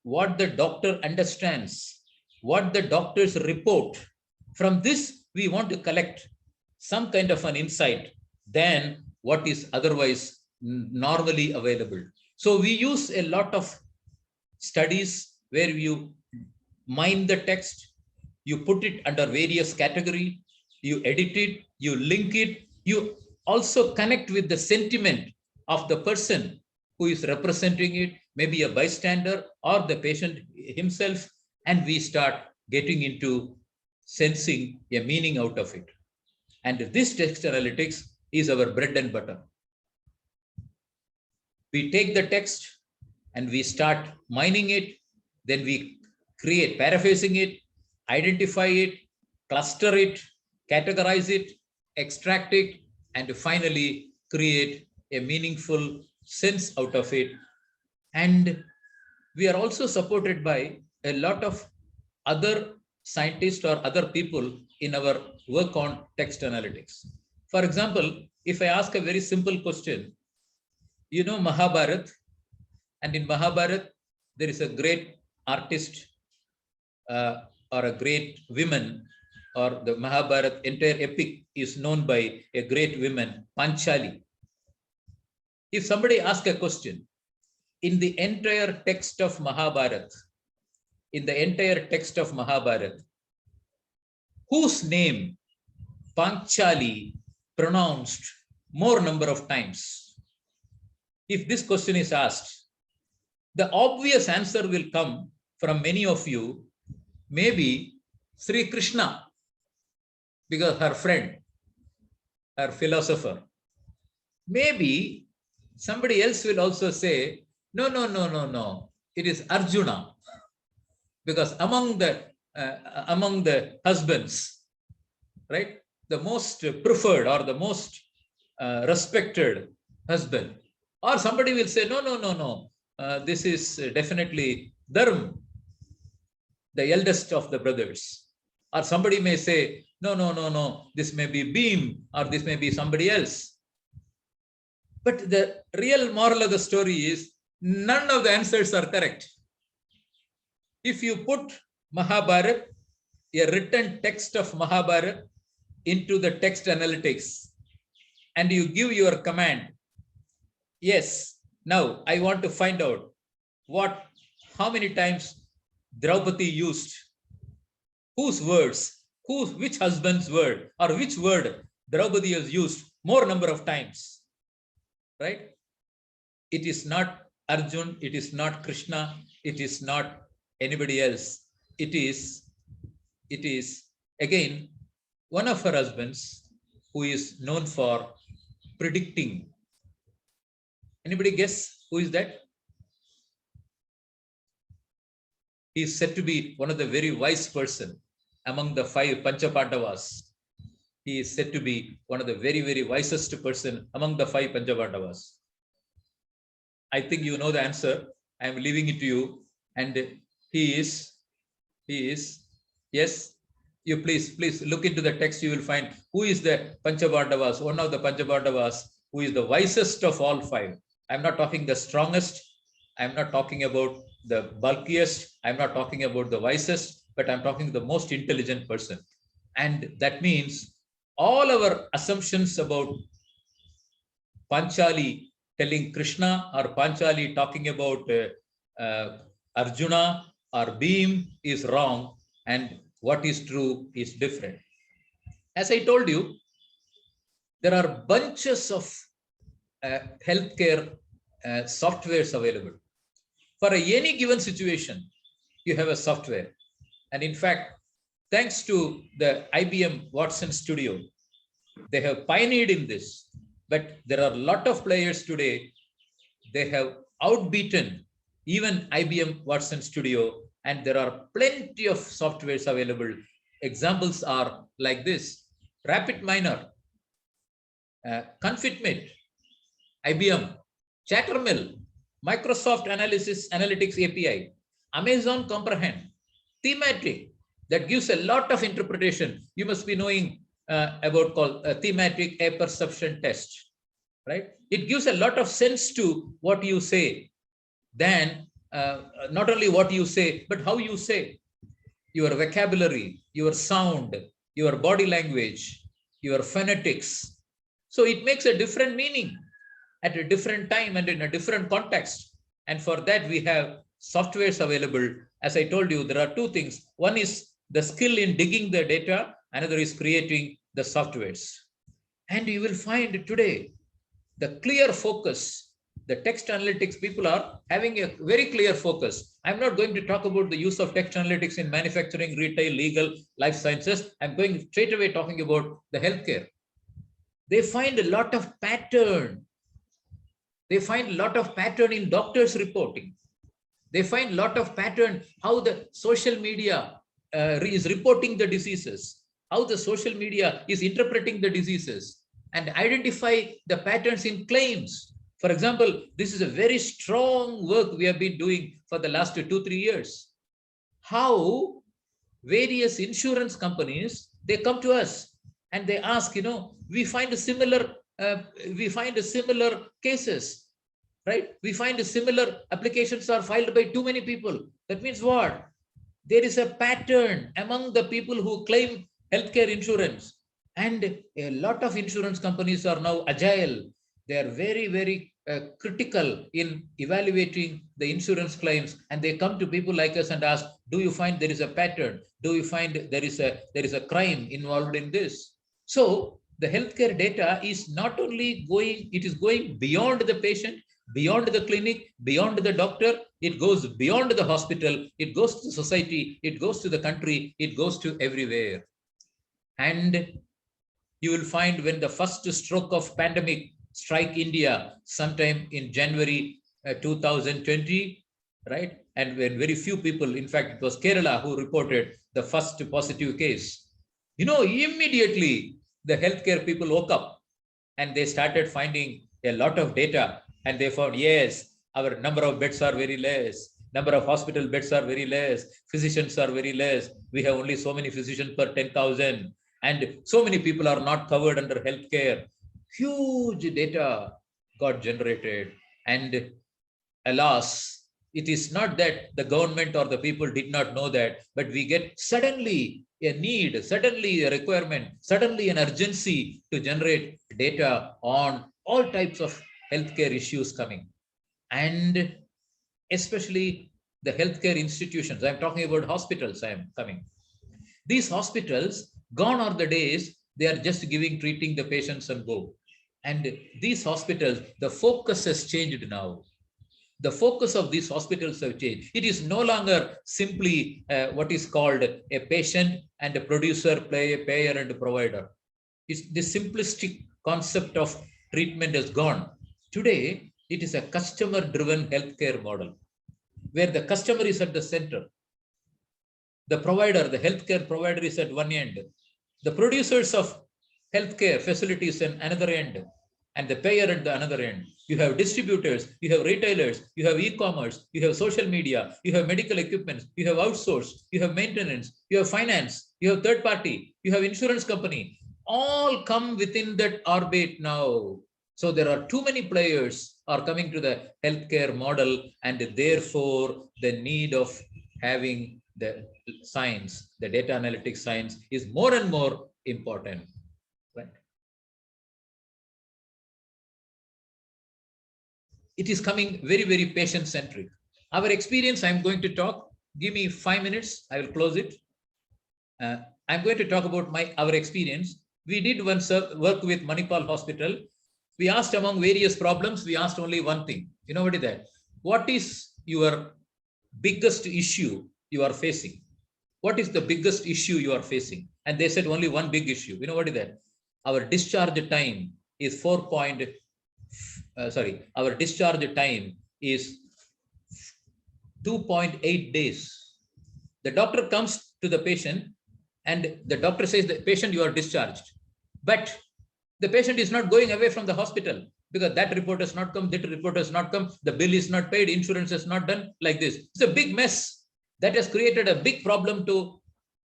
what the doctor understands, what the doctors report. From this, we want to collect some kind of an insight than what is otherwise normally available. So we use a lot of studies where you mine the text, you put it under various categories, you edit it, you link it, you also connect with the sentiment of the person who is representing it, maybe a bystander or the patient himself, and we start getting into sensing a meaning out of it. And this text analytics is our bread and butter. We take the text and we start mining it, then we create paraphrasing it, identify it, cluster it, categorize it, extract it, and finally create a meaningful sense out of it. And we are also supported by a lot of other scientists or other people in our work on text analytics. For example, if I ask a very simple question, you know Mahabharat, and in Mahabharat, there is a great artist or a great woman, or the Mahabharat entire epic is known by a great woman, Panchali. If somebody asks a question, in the entire text of Mahabharat, whose name Panchali pronounced more number of times? If this question is asked, the obvious answer will come from many of you, maybe Sri Krishna, because her friend, her philosopher. Maybe somebody else will also say, no, it is Arjuna, because among the husbands, right, the most preferred or the most respected husband. Or somebody will say, no, this is definitely Dharma, the eldest of the brothers. Or somebody may say, no, this may be Bhim, or this may be somebody else. But the real moral of the story is, none of the answers are correct. If you put Mahabharat, a written text of Mahabharat, into the text analytics, and you give your command, yes, now I want to find out how many times Draupadi used, whose words, which husband's word, or which word Draupadi has used more number of times, right? It is not Arjun, it is not Krishna, it is not anybody else. It is again one of her husbands who is known for predicting. Anybody guess who is that? He is said to be one of the very wise person among the 5 Panchapandavas. He is said to be one of the very, very wisest person among the 5 Panchapandavas. I think you know the answer. I am leaving it to you. And he is, yes, you please look into the text. You will find who is the Panchapandavas, one of the Panchapandavas, who is the wisest of all 5. I'm not talking the strongest. I'm not talking about the bulkiest. I'm not talking about the wisest, but I'm talking the most intelligent person. And that means all our assumptions about Panchali telling Krishna, or Panchali talking about Arjuna or Bhim is wrong, and what is true is different. As I told you, there are bunches of healthcare softwares available. For any given situation, you have a software. And in fact, thanks to the IBM Watson Studio, they have pioneered in this. But there are a lot of players today, they have outbeaten even IBM Watson Studio, and there are plenty of softwares available. Examples are like this: RapidMiner, Confitmit, IBM, Chattermill, Microsoft Analytics API, Amazon Comprehend, Thematic, that gives a lot of interpretation. You must be knowing about called thematic apperception test, right? It gives a lot of sense to what you say, than not only what you say, but how you say. Your vocabulary, your sound, your body language, your phonetics. So it makes a different meaning at a different time and in a different context. And for that, we have softwares available. As I told you, there are 2 things. One is the skill in digging the data. Another is creating the softwares. And you will find today the clear focus. The text analytics people are having a very clear focus. I'm not going to talk about the use of text analytics in manufacturing, retail, legal, life sciences. I'm going straight away talking about the healthcare. They find a lot of pattern. They find a lot of pattern in doctors' reporting. They find a lot of pattern how the social media is reporting the diseases, how the social media is interpreting the diseases, and identify the patterns in claims. For example, this is a very strong work we have been doing for the last 2-3 years. How various insurance companies, they come to us and they ask, we find similar cases, right? We find similar applications are filed by too many people. That means what? There is a pattern among the people who claim healthcare insurance. And a lot of insurance companies are now agile. They are very, very critical in evaluating the insurance claims. And they come to people like us and ask, do you find there is a pattern? Do you find there is a crime involved in this? So the healthcare data is not only going, it is going beyond the patient, beyond the clinic, beyond the doctor. It goes beyond the hospital. It goes to society. It goes to the country. It goes to everywhere. And you will find when the first stroke of pandemic strike India sometime in January 2020, right? And when very few people, in fact, it was Kerala who reported the first positive case. Immediately the healthcare people woke up and they started finding a lot of data, and they found, yes, our number of beds are very less. Number of hospital beds are very less. Physicians are very less. We have only so many physicians per 10,000. And so many people are not covered under healthcare. Huge data got generated. And alas, it is not that the government or the people did not know that, but we get suddenly a need, suddenly a requirement, suddenly an urgency to generate data on all types of healthcare issues coming. And especially the healthcare institutions. I'm talking about hospitals. I'm coming. These hospitals, gone are the days they are just treating the patients and go. And these hospitals, the focus has changed now. The focus of these hospitals have changed. It is no longer simply what is called a patient and a producer, payer and a provider. It's the simplistic concept of treatment has gone. Today, it is a customer-driven healthcare model where the customer is at the center. The provider, the healthcare provider is at one end. The producers of healthcare facilities at another end, and the payer at the another end. You have distributors, you have retailers, you have e-commerce, you have social media, you have medical equipment, you have outsource, you have maintenance, you have finance, you have third party, you have insurance company. All come within that orbit now. So there are too many players are coming to the healthcare model, and therefore the need of having the science, the data analytics science is more and more important, right? It is coming very, very patient-centric. Our experience, I'm going to talk, give me 5 minutes, I will close it. I'm going to talk about our experience. We did once work with Manipal Hospital. We asked among various problems, we asked only one thing. You know what is that? What is your biggest issue you are facing? What is the biggest issue you are facing? And they said only one big issue. You know what is that? Our discharge time is our discharge time is 2.8 days. The doctor comes to the patient and the doctor says, the patient, you are discharged. But the patient is not going away from the hospital because that report has not come, that report has not come, the bill is not paid, insurance has not done, like this. It's a big mess. That has created a big problem to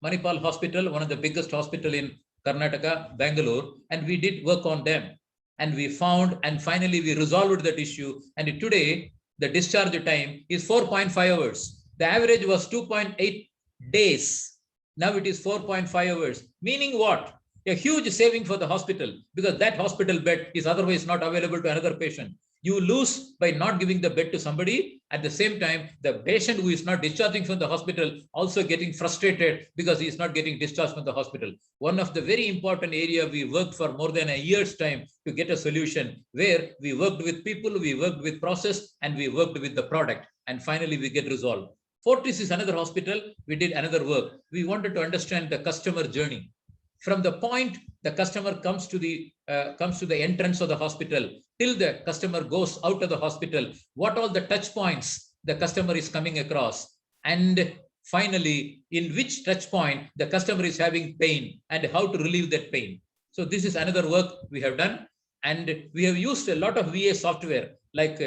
Manipal Hospital, one of the biggest hospital in Karnataka, Bangalore, and we did work on them. And we found, and finally we resolved that issue. And today, the discharge time is 4.5 hours. The average was 2.8 days. Now it is 4.5 hours. Meaning what? A huge saving for the hospital, because that hospital bed is otherwise not available to another patient. You lose by not giving the bed to somebody. At the same time, the patient who is not discharging from the hospital also getting frustrated because he is not getting discharged from the hospital. One of the very important area we worked for more than a year's time to get a solution, where we worked with people, we worked with process, and we worked with the product. And finally, we get resolved. Fortis is another hospital. We did another work. We wanted to understand the customer journey. From the point the customer comes to the entrance of the hospital till the customer goes out of the hospital, what all the touch points the customer is coming across, and finally in which touch point the customer is having pain and how to relieve that pain. So this is another work we have done, and we have used a lot of VA software. like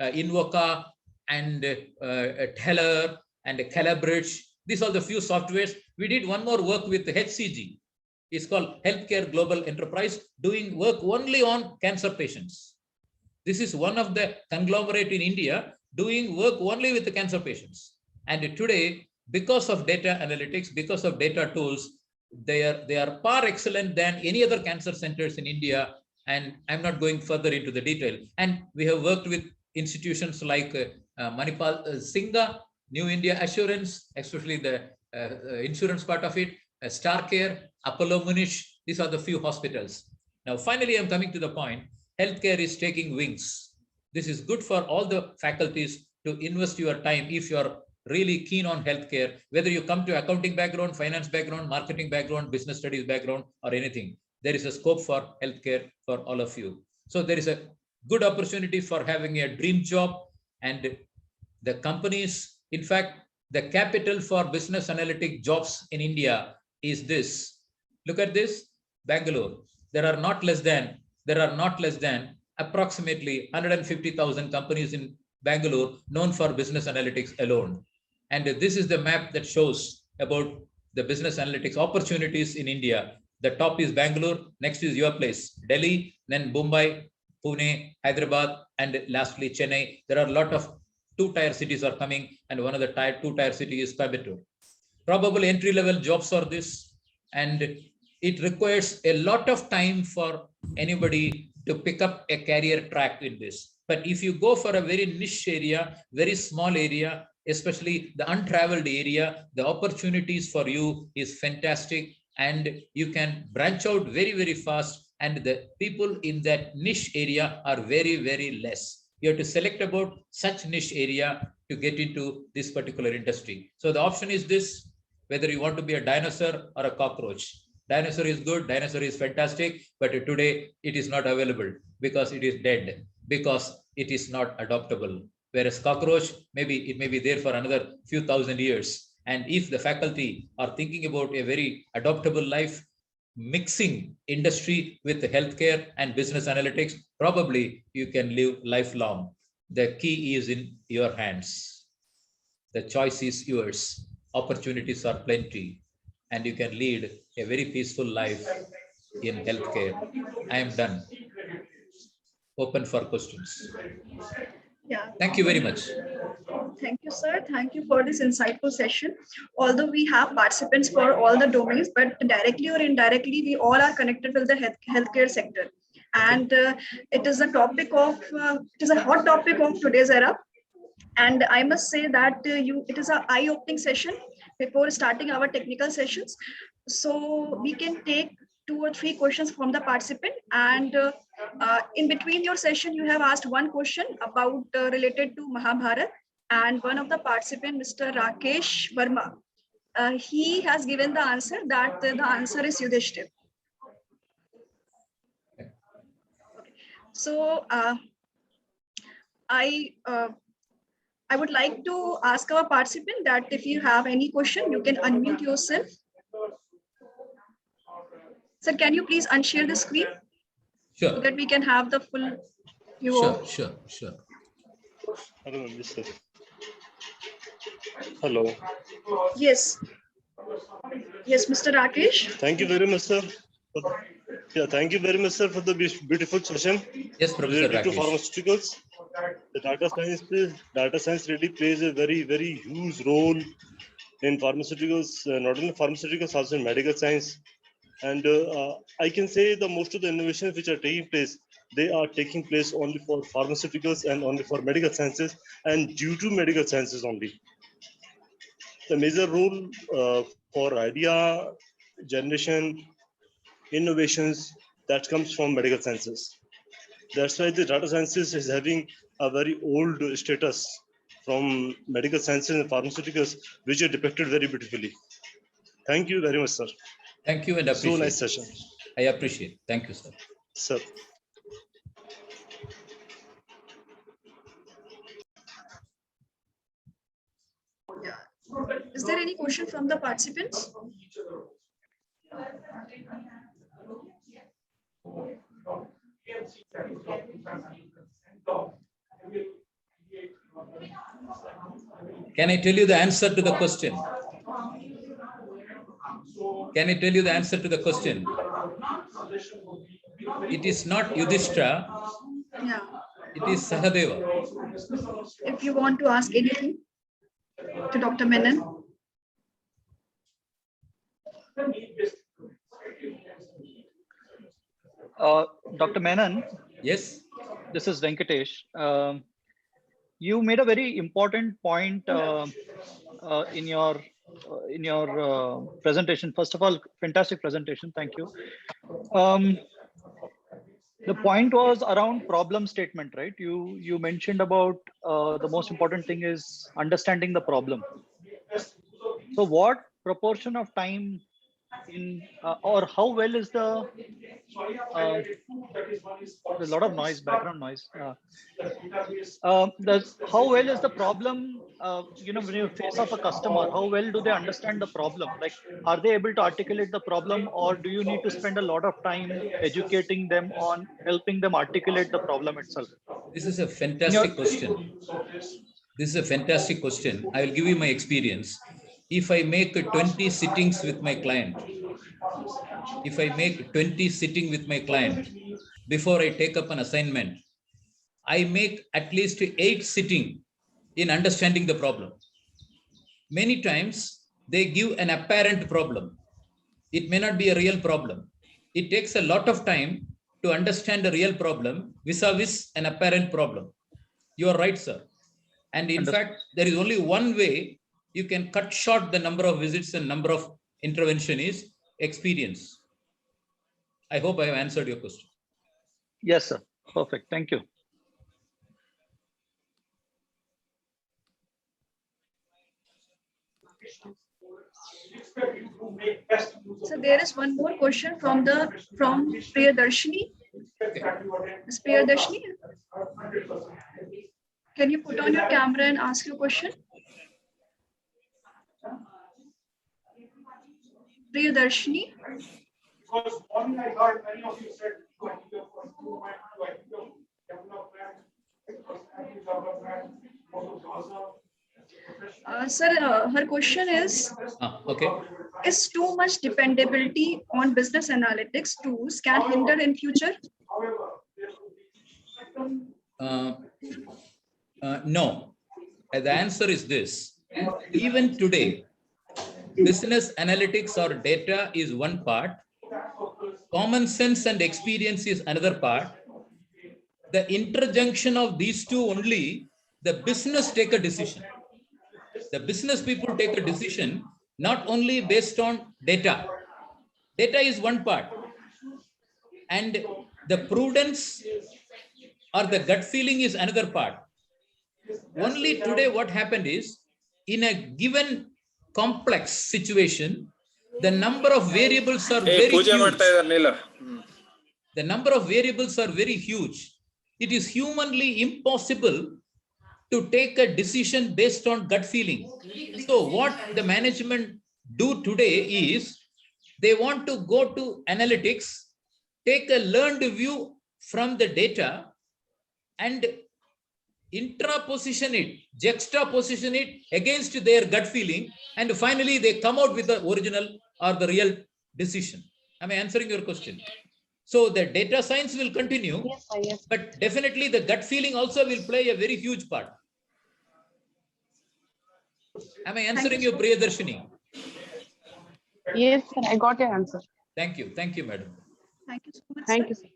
Invoca and Teller and Calibridge. These are the few softwares. We did one more work with HCG. It's called Healthcare Global Enterprise, doing work only on cancer patients. This is one of the conglomerate in India doing work only with the cancer patients. And today, because of data analytics, because of data tools, they are far excellent than any other cancer centers in India. And I'm not going further into the detail. And we have worked with institutions like Manipal Singha, New India Assurance, especially the insurance part of it, StarCare, Apollo Munish. These are the few hospitals. Now, finally, I'm coming to the point. Healthcare is taking wings. This is good for all the faculties to invest your time if you're really keen on healthcare, whether you come to accounting background, finance background, marketing background, business studies background, or anything. There is a scope for healthcare for all of you. So there is a good opportunity for having a dream job, and the companies, in fact, the capital for business analytic jobs in India is this. Look at this, Bangalore. There are not less than approximately 150,000 companies in Bangalore known for business analytics alone. And this is the map that shows about the business analytics opportunities in India. The top is Bangalore, next is your place, Delhi, then Mumbai, Pune, Hyderabad, and lastly Chennai. There are a lot of two-tier cities are coming, and one of the two-tier cities is Coimbatore. Probably entry-level jobs are this, and it requires a lot of time for anybody to pick up a career track in this. But if you go for a very niche area, very small area, especially the untraveled area, the opportunities for you is fantastic, and you can branch out very, very fast. And the people in that niche area are very, very less. You have to select about such niche area to get into this particular industry. So the option is this, whether you want to be a dinosaur or a cockroach. Dinosaur is good, dinosaur is fantastic, but today it is not available because it is dead, because it is not adoptable. Whereas cockroach, maybe it may be there for another few thousand years. And if the faculty are thinking about a very adoptable life, mixing industry with healthcare and business analytics, probably you can live lifelong. The key is in your hands. The choice is yours. Opportunities are plenty, and you can lead a very peaceful life in healthcare. I am done. Open for questions. Yeah. Thank you very much. Thank you, sir. Thank you for this insightful session. Although we have participants for all the domains, but directly or indirectly, we all are connected with the healthcare sector. And it is a topic of, it is a hot topic of today's era. And I must say that it is an eye-opening session before starting our technical sessions. So we can take 2 or 3 questions from the participant, and in between your session, you have asked one question about related to Mahabharata, and one of the participant, Mr. Rakesh Verma, he has given the answer that the answer is Yudhishthir. Okay. So I would like to ask our participant that if you have any question, you can unmute yourself. Sir, can you please unshare the screen? Sure. So that we can have the full view of. Sure. Hello, Mr. Hello. Yes. Yes, Mr. Rakesh. Thank you very much, sir. Thank you very much, sir, for the beautiful session. Yes, Professor related to Rakesh. pharmaceuticals. The data science really plays a very, very huge role in pharmaceuticals, not only pharmaceuticals, also in medical science. And I can say the most of the innovations which are taking place, they are taking place only for pharmaceuticals and only for medical sciences, and due to medical sciences only. The major role for idea generation, innovations, that comes from medical sciences. That's why the data sciences is having a very old status from medical sciences and pharmaceuticals, which are depicted very beautifully. Thank you very much, sir. Thank you and appreciate. So nice session. I appreciate. Thank you, sir. Sir. Yeah. Is there any question from the participants? Can I tell you the answer to the question? Can I tell you the answer to the question? It is not Yudhishthira, Yeah. it is Sahadeva. If you want to ask anything to Dr. Menon. Dr. Menon, Yes? this is Venkatesh. You made a very important point in your presentation. First of all, fantastic presentation. Thank you. The point was around problem statement, right? You mentioned about the most important thing is understanding the problem. So what proportion of time in or how well is the there's a lot of noise, background noise. How well is the problem, when you face off a customer, how well do they understand the problem? Like, are they able to articulate the problem, or do you need to spend a lot of time educating them on helping them articulate the problem itself? This is a fantastic question. This is a fantastic question. I will give you my experience. If I make 20 sittings with my client, before I take up an assignment, I make at least 8 sittings in understanding the problem. Many times they give an apparent problem. It may not be a real problem. It takes a lot of time to understand the real problem vis-a-vis an apparent problem. You are right, sir. And in fact, there is only one way you can cut short the number of visits and number of intervention is experience. I hope I have answered your question. Yes, sir. Perfect. Thank you. So there is one more question from Priyadarshini. Ms. Priyadarshini, can you put on your camera and ask your question? Priyadarshini. Because one I heard many of you said improvement, Sir, her question is, Okay. Is too much dependability on business analytics tools can hinder in future? No. The answer is this. Even today, business analytics or data is one part. Common sense and experience is another part. The interjunction of these two only, the business take a decision. The business people take a decision not only based on data. Data is one part. And the prudence or the gut feeling is another part. Only today what happened is, in a given complex situation, the number of variables are very huge. The number of variables are very huge. It is humanly impossible to take a decision based on gut feeling. So what the management do today is, they want to go to analytics, take a learned view from the data and intraposition it, juxtaposition it against their gut feeling, and finally they come out with the original or the real decision. Am I answering your question? So the data science will continue, yes, sir, yes. but definitely the gut feeling also will play a very huge part. Am I answering you, Priyadarshini? Yes, sir, I got your answer. Thank you. Thank you, madam. Thank you so much. Thank you, sir.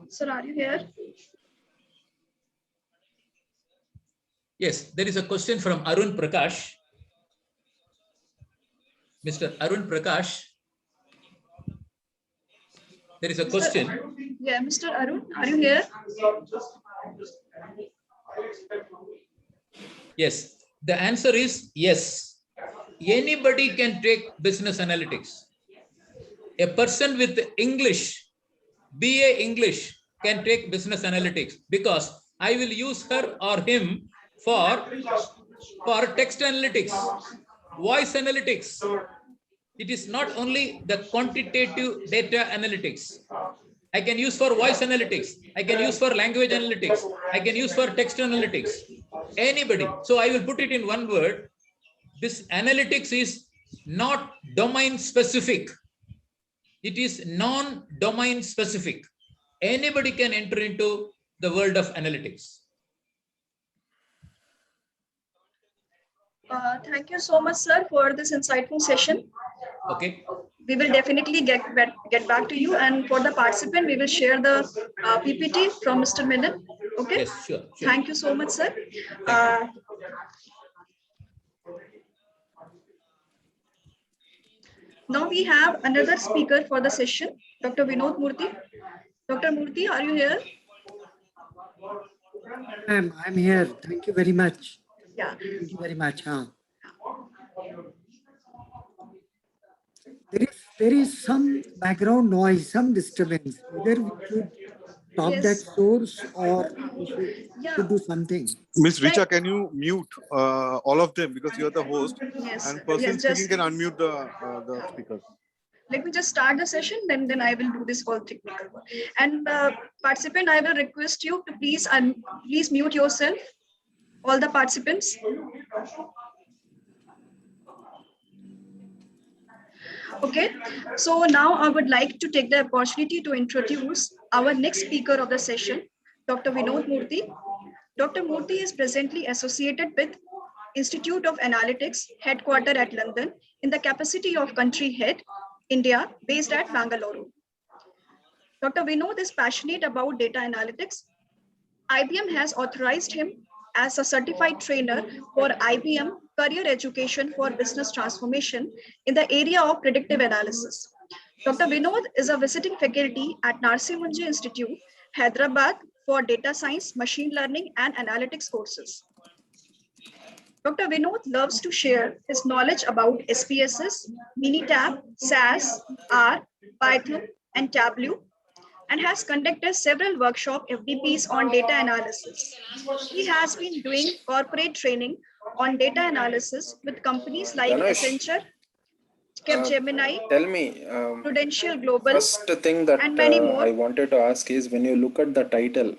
Sir, are you here? Yes, there is a question from Arun Prakash. Mr. Arun Prakash, there is a question. Yeah, Mr. Arun, are you here? Yes, the answer is yes. Anybody can take business analytics. A person with English, BA English, can take business analytics, because I will use her or him for text analytics, voice analytics, It is not only the quantitative data analytics. I can use for voice analytics. I can use for language analytics. I can use for text analytics. Anybody. So I will put it in one word. This analytics is not domain specific. It is non-domain specific. Anybody can enter into the world of analytics. Thank you so much, sir, for this insightful session. Okay. We will definitely get back to you. And for the participant, we will share the PPT from Mr. Menon. Okay. Yes, sure. Thank you so much, sir. Now we have another speaker for the session, Dr. Vinod Murthy. Dr. Murthy, are you here? I'm here. Thank you very much. Yeah. Thank you very much. There is some background noise, some disturbance. Either we should stop that source or we should do something. Miss Richa, can you mute all of them because you are the host? Yes. And person speaking can unmute the speakers. Let me just start the session, then I will do this whole technical work. And participant, I will request you to please mute yourself, all the participants. Okay, so now I would like to take the opportunity to introduce our next speaker of the session, Dr. Vinod Murthy. Dr. Murthy is presently associated with Institute of Analytics, headquartered at London, in the capacity of country head, India, based at Bangalore. Dr. Vinod is passionate about data analytics. IBM has authorized him as a certified trainer for IBM Career Education for Business Transformation in the area of predictive analysis. Dr. Vinod is a visiting faculty at Narsi Munje Institute, Hyderabad, for data science, machine learning, and analytics courses. Dr. Vinod loves to share his knowledge about SPSS, Minitab, SAS, R, Python, and Tableau, and has conducted several workshop FDPs on data analysis. He has been doing corporate training on data analysis with companies like Accenture, Capgemini, tell me, Prudential Global, first thing that and many more. I wanted to ask is when you look at the title.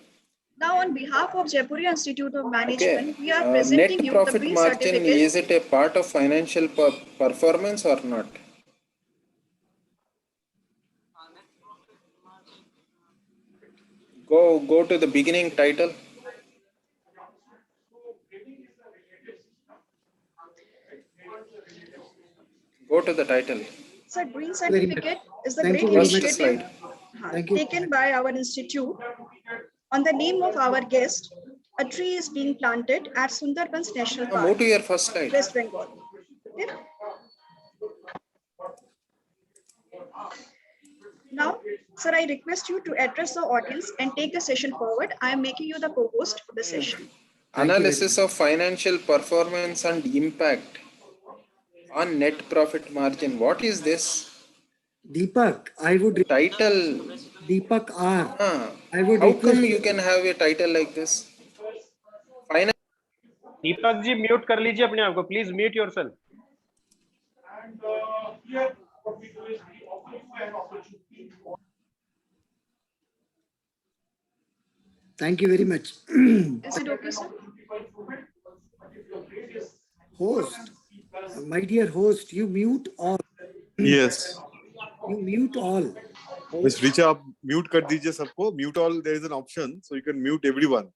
Now, on behalf of Jaipuria Institute of Management, Okay, we are presenting net you the profit green margin, certificate. is it a part of financial performance or not? Go to the beginning title. Go to the title. So, green certificate is the Thank great you very initiative taken by our institute. On the name of our guest, a tree is being planted at Sundarbans National Park, Move to your first slide. West Bengal. Okay. Now, sir, I request you to address the audience and take the session forward. I am making you the co-host of the session. Analysis of financial performance and impact on net profit margin. What is this? Deepak, I would title Deepak R. I would how come you can have a title like this? Deepak ji mute कर लीजिए अपने आप को, please mute yourself. Thank you very much. Is it okay, sir? Host, my dear host, you mute all. Yes. You mute all. Miss Richa, आप mute कर दीजिए सबको. Mute all. There is an option, so you can mute everyone.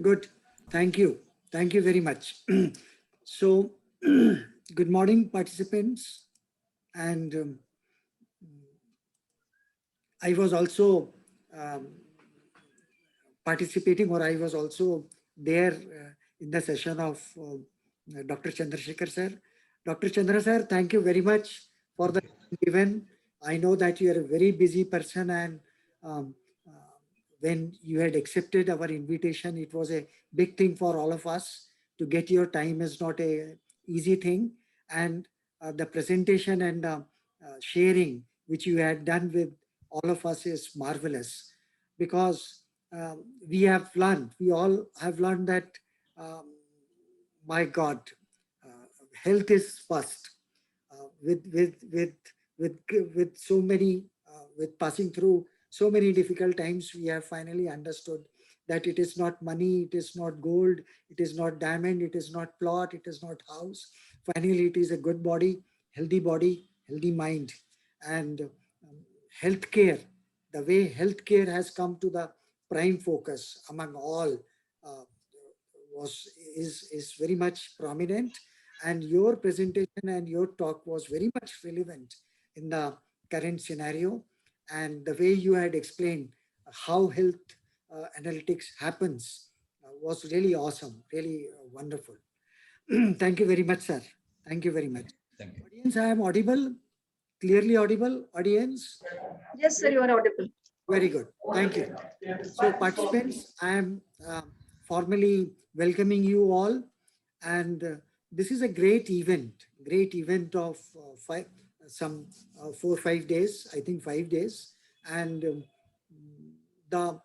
Good. Thank you. Thank you very much. So, good morning, participants. And I was also participating, or I was also there in the session of Dr. Chandrasekhar sir. Dr. Chandra sir, thank you very much for the given. I know that you are a very busy person, and when you had accepted our invitation, it was a big thing for all of us. To get your time is not a easy thing. And the presentation and sharing which you had done with all of us is marvelous, because we have learned, we all have learned that, my God, health is first. With so many, with passing through so many difficult times, we have finally understood that it is not money, it is not gold, it is not diamond, it is not plot, it is not house. Finally, it is a good body, healthy mind. And healthcare, the way healthcare has come to the prime focus among all, uh, is very much prominent. And your presentation and your talk was very much relevant in the current scenario. And the way you had explained how health analytics happens was really awesome, really wonderful. Thank you very much, sir. Thank you very much. Thank you. Audience, I am audible, clearly audible, audience? Yes, sir, you are audible. Very good. Thank you. So participants, I am formally welcoming you all. And this is a great event of 4 or 5 days, I think 5 days. And the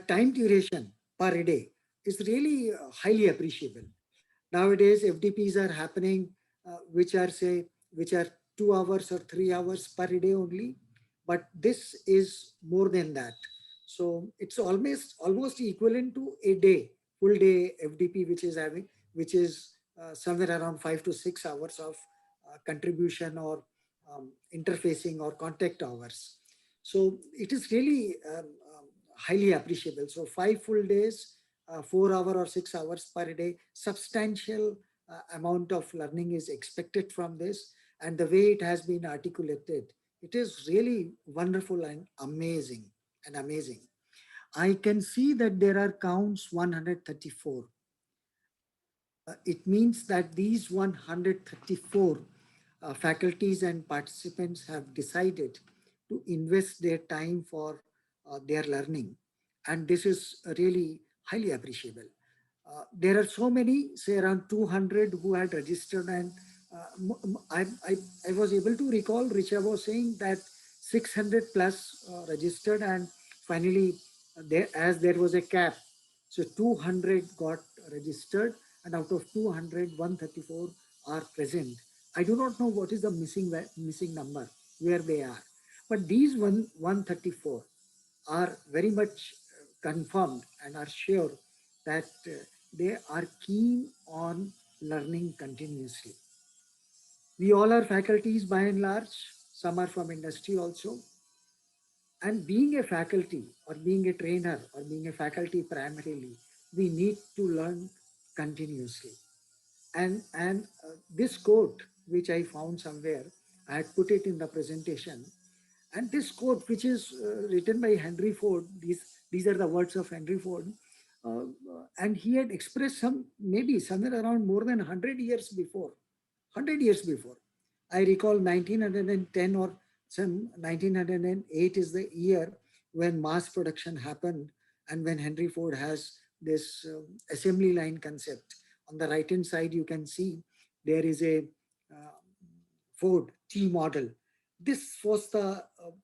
time duration per day is really highly appreciable. Nowadays, FDPs are happening, which are 2 hours or 3 hours per day only, but this is more than that. So it's almost equivalent to a day, full day FDP, which is somewhere around 5 to 6 hours of contribution or interfacing or contact hours. So it is really highly appreciable. So 5 full days, 4 hours or 6 hours per day, substantial amount of learning is expected from this. And the way it has been articulated, it is really wonderful and amazing. I can see that there are counts 134. It means that these 134 faculties and participants have decided to invest their time for their learning. And this is really highly appreciable. There are so many, say around 200 who had registered, and I was able to recall Richa was saying that 600 plus registered, and finally there was a cap. So 200 got registered, and out of 200, 134 are present. I do not know what is the missing number, where they are. But these 134 are very much confirmed and are sure that they are keen on learning continuously. We all are faculties by and large. Some are from industry also. And being a faculty or being a trainer or being a faculty primarily, we need to learn continuously. And this quote, which I found somewhere, I had put it in the presentation. And this quote, which is written by Henry Ford, these are the words of Henry Ford, and he had expressed maybe somewhere around more than 100 years before. 100 years before. I recall 1910 or some 1908 is the year when mass production happened, and when Henry Ford has this assembly line concept. On the right hand side, you can see there is a Ford T model. This was the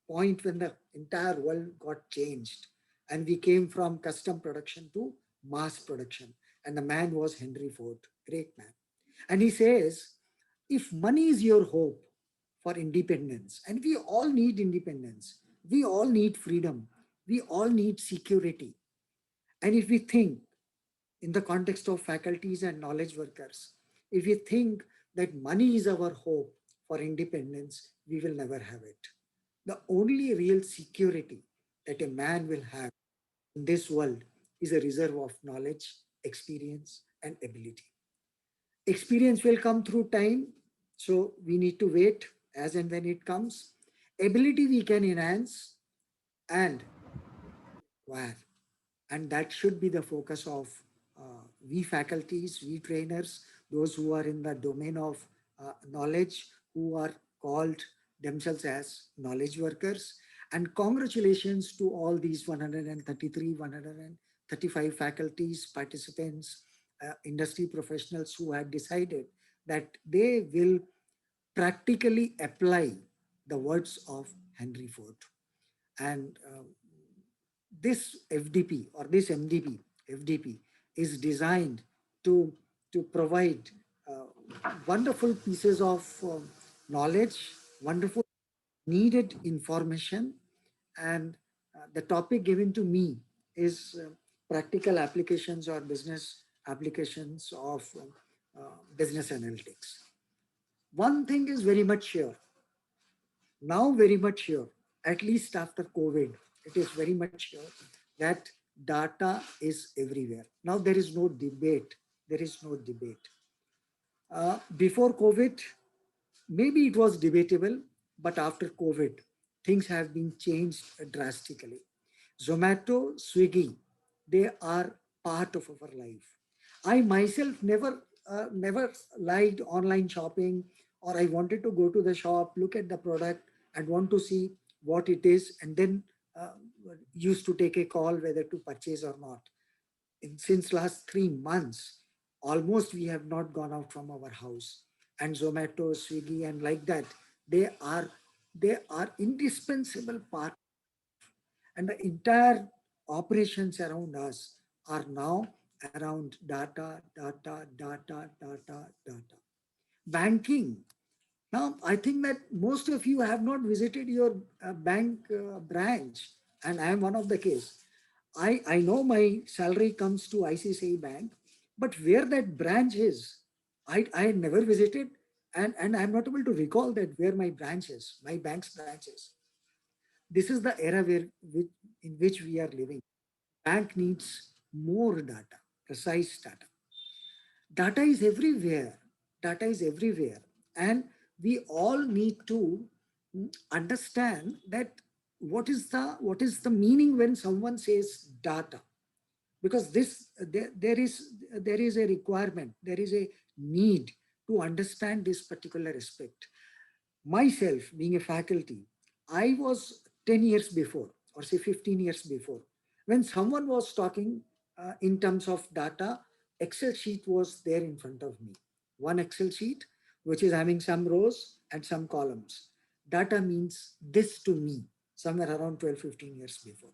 point when the entire world got changed, and we came from custom production to mass production. And the man was Henry Ford, great man. And he says, if money is your hope for independence, and we all need independence, we all need freedom, we all need security. And if we think in the context of faculties and knowledge workers, if we think that money is our hope for independence, we will never have it. The only real security that a man will have in this world is a reserve of knowledge, experience, and ability. Experience will come through time, so we need to wait as and when it comes. Ability we can enhance and acquire. And that should be the focus of we faculties, we trainers, those who are in the domain of knowledge, who are called themselves as knowledge workers. And congratulations to all these 133, 135 faculties, participants, industry professionals who had decided that they will practically apply the words of Henry Ford. And this FDP or this FDP is designed to provide wonderful pieces of knowledge, wonderful needed information, and the topic given to me is practical applications or business applications of business analytics. One thing is very much sure, now very much sure, at least after COVID, it is very much sure that data is everywhere. Now there is no debate. There is no debate. Before COVID, maybe it was debatable, but after COVID, things have been changed drastically. Zomato, Swiggy, they are part of our life. I myself never liked online shopping, or I wanted to go to the shop, look at the product and want to see what it is, and then used to take a call whether to purchase or not. Since last 3 months, almost we have not gone out from our house. And Zomato, Swiggy, and like that, they are indispensable part. And the entire operations around us are now around data, data, data, data, data. Banking. Now, I think that most of you have not visited your bank branch, and I am one of the case. I know my salary comes to ICICI Bank, but where that branch is, I never visited, and I'm not able to recall that where my branch is, my bank's branch is. This is the era in which we are living. Bank needs more data, precise data. Data is everywhere. Data is everywhere. And we all need to understand that what is the meaning when someone says data, because there is a requirement, there is a need to understand this particular aspect. Myself being a faculty, I was 10 years before, or say 15 years before, when someone was talking in terms of data, Excel sheet was there in front of me. One Excel sheet, which is having some rows and some columns. Data means this to me, somewhere around 12, 15 years before.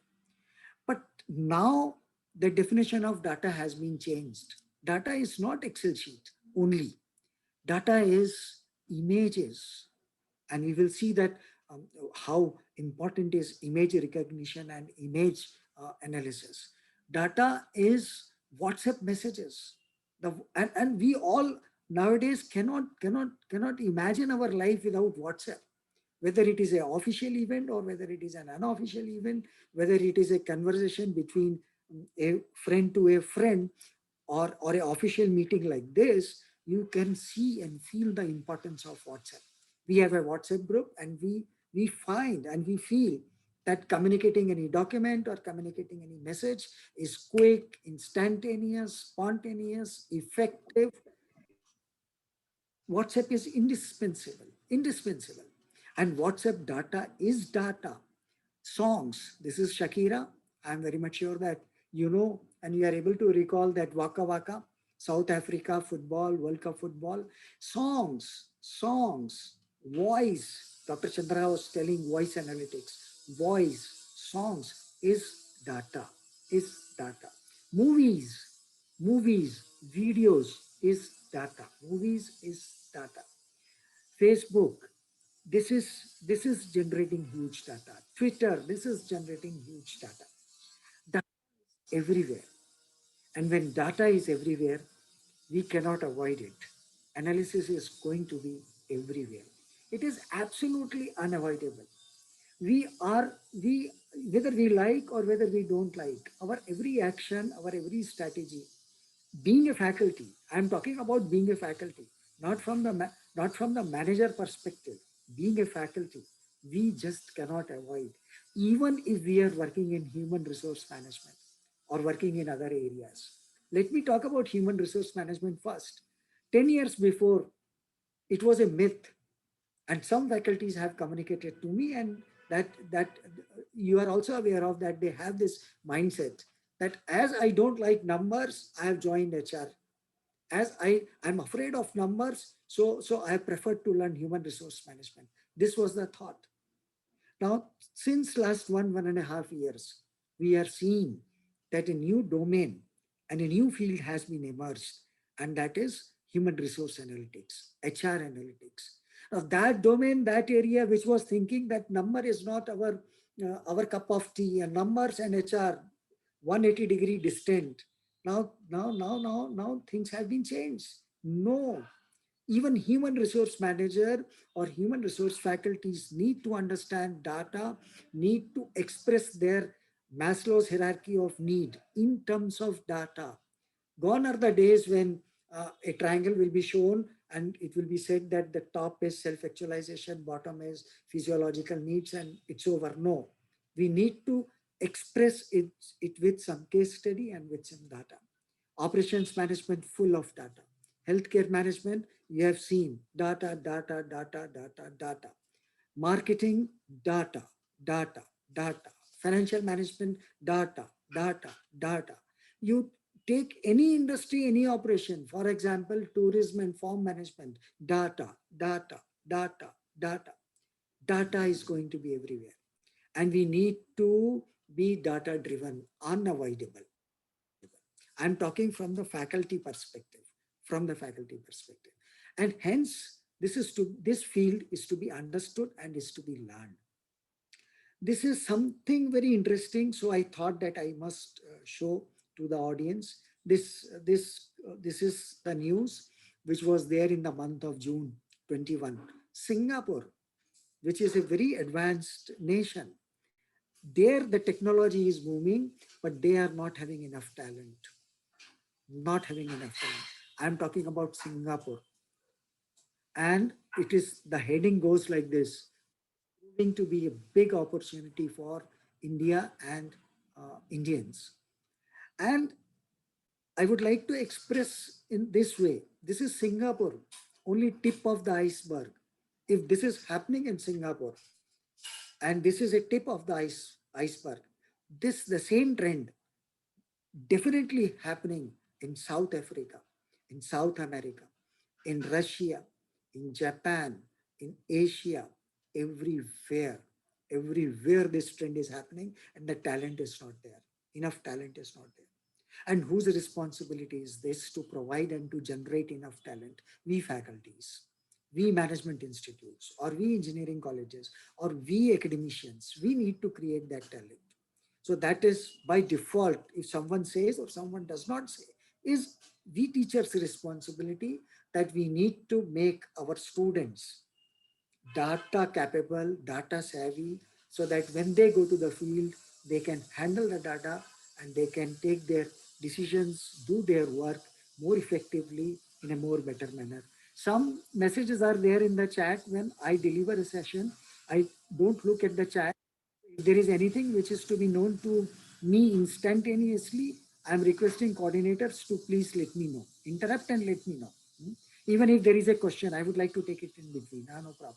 But now the definition of data has been changed. Data is not Excel sheet only. Data is images. And we will see that how important is image recognition and image analysis. Data is WhatsApp messages. And we all nowadays cannot imagine our life without WhatsApp. Whether it is an official event or whether it is an unofficial event, whether it is a conversation between a friend to a friend, or an official meeting like this, you can see and feel the importance of WhatsApp. We have a WhatsApp group, and we find and we feel that communicating any document or communicating any message is quick, instantaneous, spontaneous, effective. WhatsApp is indispensable. And WhatsApp data is data. Songs, this is Shakira. I'm very much sure that you know, and you are able to recall that Waka Waka, South Africa football, World Cup football. Songs, voice. Dr. Chandra was telling voice analytics. Voice, songs is data. Movies, videos is data. Movies is data. Facebook, this is generating huge data. Twitter, this is generating huge data. Data is everywhere. And when data is everywhere, we cannot avoid it. Analysis is going to be everywhere. It is absolutely unavoidable. Whether we like or whether we don't like, our every action, our every strategy, being a faculty, I'm talking about being a faculty, not from the manager perspective. Being a faculty, we just cannot avoid, even if we are working in human resource management or working in other areas. Let me talk about human resource management first. 10 years before, it was a myth, and some faculties have communicated to me, and that you are also aware of, that they have this mindset that as I don't like numbers, I have joined HR. As I'm afraid of numbers, so I preferred to learn human resource management. This was the thought. Now, since last 1.5 years, we are seeing that a new domain and a new field has been emerged, and that is human resource analytics, HR analytics. Now that domain, that area which was thinking that number is not our cup of tea, and numbers and HR 180-degree distant. Now things have been changed. No, even human resource manager or human resource faculties need to understand data, need to express their Maslow's hierarchy of need in terms of data. Gone are the days when a triangle will be shown and it will be said that the top is self-actualization, bottom is physiological needs, and it's over. No, we need to express it with some case study and with some data. Operations management full of data. Healthcare management, you have seen data. Marketing, data. Financial management, data. You take any industry, any operation, for example, tourism and farm management, data. Data is going to be everywhere. And we need to be data driven, unavoidable. I'm talking from the faculty perspective, And hence, this field is to be understood and is to be learned. This is something very interesting. So I thought that I must show to the audience. This is the news which was there in the month of June 21. Singapore, which is a very advanced nation, there the technology is booming, but they are not having enough talent. I'm talking about Singapore. And the heading goes like this: proving to be a big opportunity for India and Indians. And I would like to express in this way: this is Singapore, only tip of the iceberg. If this is happening in Singapore, and this is a tip of the iceberg, the same trend definitely happening in South Africa, in South America, in Russia, in Japan, in Asia, everywhere this trend is happening, and the talent is not there. Enough talent is not there. And whose responsibility is this to provide and to generate enough talent? We faculties, we management institutes, or we engineering colleges, or we academicians, we need to create that talent. So that is by default, if someone says or someone does not say, is we teachers' responsibility that we need to make our students data capable, data savvy, so that when they go to the field, they can handle the data and they can take their decisions, do their work more effectively in a more better manner. Some messages are there in the chat. When I deliver a session, I don't look at the chat. If there is anything which is to be known to me instantaneously, I'm requesting coordinators to please let me know. Interrupt and let me know. Even if there is a question, I would like to take it in between. No problem.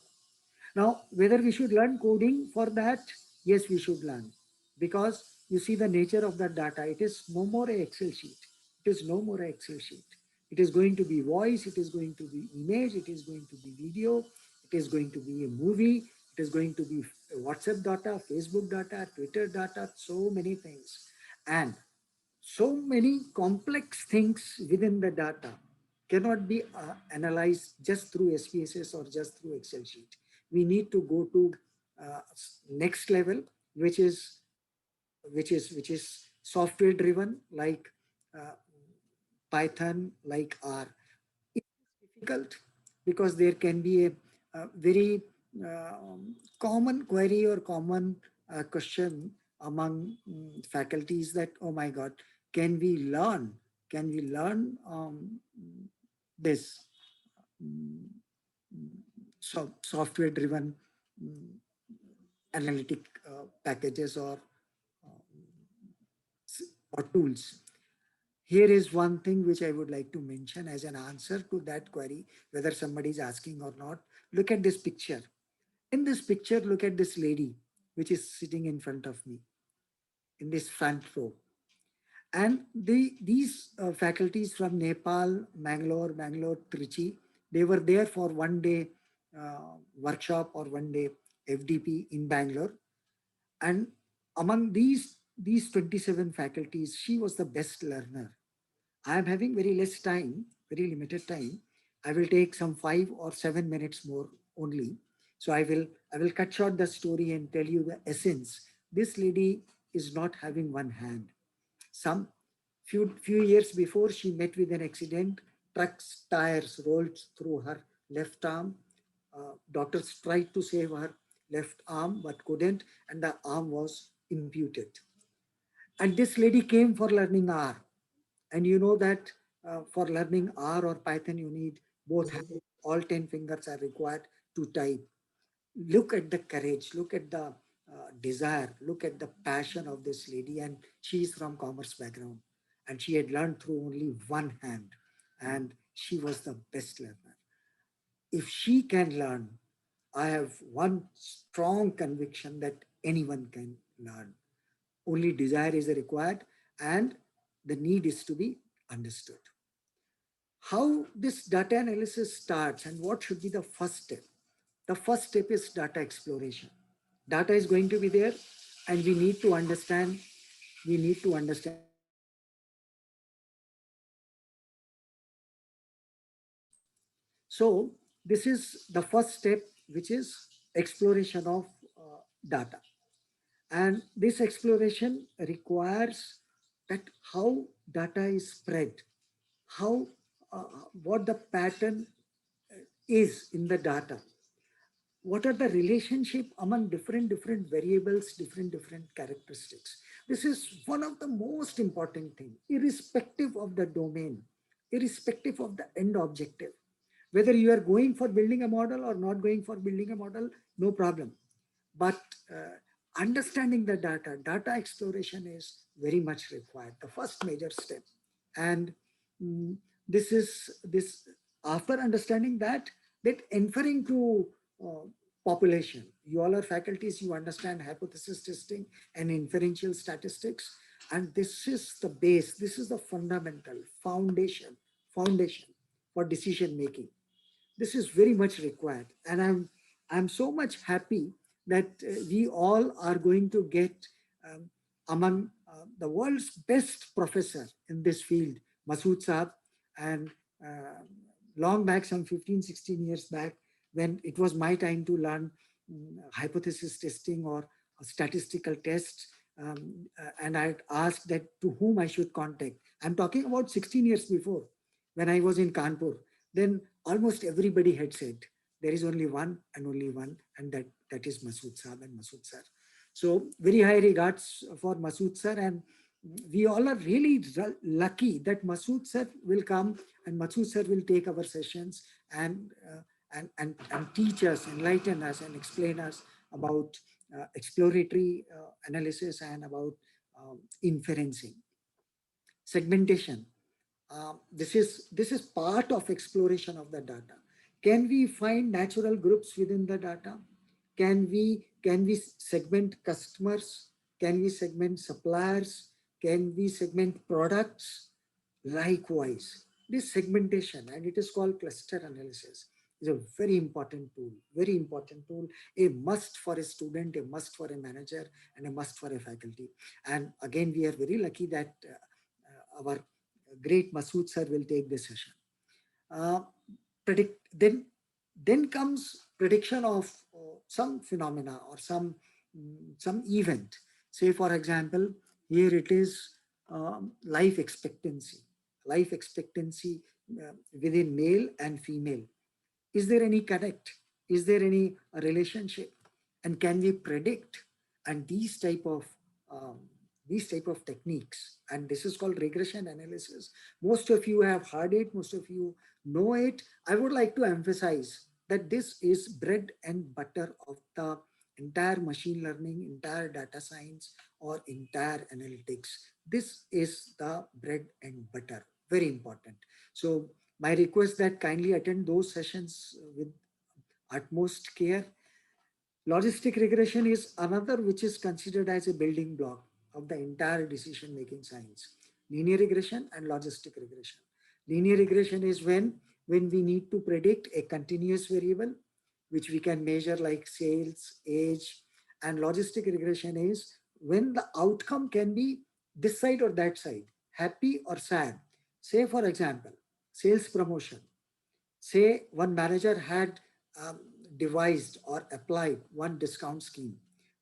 Now, whether we should learn coding for that? Yes, we should learn. Because you see the nature of that data. It is no more an Excel sheet. It is no more an Excel sheet. It is going to be voice. It is going to be image. It is going to be video. It is going to be a movie. It is going to be WhatsApp data, Facebook data, Twitter data, so many things. And so many complex things within the data cannot be analyzed just through SPSS or just through Excel sheet. We need to go to next level, which is software driven, like Python, like R. It's difficult because there can be a very common query or common question among faculties that, oh my God, can we learn this software driven analytic packages or tools? Here is one thing which I would like to mention as an answer to that query, whether somebody is asking or not. Look at this picture. In this picture, look at this lady, which is sitting in front of me in this front row. And these faculties from Nepal, Bangalore, Trichy, they were there for one day workshop or one day FDP in Bangalore. And among these these 27 faculties, she was the best learner. I am having very less time, very limited time. I will take some 5 or 7 minutes more only. So I will cut short the story and tell you the essence. This lady is not having one hand. Some few years before, she met with an accident. Truck's tires rolled through her left arm. Doctors tried to save her left arm but couldn't, and the arm was imputed. And this lady came for learning R. And you know that for learning R or Python, you need both hands. All 10 fingers are required to type. Look at the courage, look at the desire, look at the passion of this lady. And she is from commerce background. And she had learned through only one hand. And she was the best learner. If she can learn, I have one strong conviction that anyone can learn. Only desire is required and the need is to be understood. How this data analysis starts and what should be the first step? The first step is data exploration. Data is going to be there and we need to understand. So this is the first step, which is exploration of data. And this exploration requires that how data is spread, how what the pattern is in the data, what are the relationship among different variables, different characteristics. This is one of the most important thing, irrespective of the domain, irrespective of the end objective. Whether you are going for building a model or not going for building a model, no problem. But understanding the data exploration is very much required, the first major step. And this after understanding that inferring to population. You all are faculties, you understand hypothesis testing and inferential statistics. And this is the base, this is the fundamental foundation for decision making. This is very much required. And I'm so much happy that we all are going to get among the world's best professor in this field, Masood Saab. And long back, some 15, 16 years back, when it was my time to learn hypothesis testing or a statistical test, and I asked that to whom I should contact. I'm talking about 16 years before, when I was in Kanpur. Then almost everybody had said, there is only one, and that is Masood Saab and Masood sir. So very high regards for Masood sir, and we all are really lucky that Masood sir will come and Masood sir will take our sessions and teach us, enlighten us, and explain us about exploratory analysis and about inferencing. Segmentation. This is part of exploration of the data. Can we find natural groups within the data? Can we segment customers? Can we segment suppliers? Can we segment products? Likewise, this segmentation, and it is called cluster analysis, is a very important tool, a must for a student, a must for a manager, and a must for a faculty. And again, we are very lucky that our great Masood sir will take this session. Then comes prediction of some phenomena or some event. Say, for example, here it is life expectancy within male and female. Is there any connect? Is there any relationship? And can we predict? And these type of techniques, and this is called regression analysis. Most of you have heard it, most of you know it. I would like to emphasize that this is bread and butter of the entire machine learning, entire data science, or entire analytics. This is the bread and butter, very important. So my request that kindly attend those sessions with utmost care. Logistic regression is another which is considered as a building block of the entire decision-making science. Linear regression and logistic regression. Linear regression is when we need to predict a continuous variable, which we can measure like sales, age, and logistic regression is when the outcome can be this side or that side, happy or sad. Say, for example, sales promotion. Say one manager had devised or applied one discount scheme,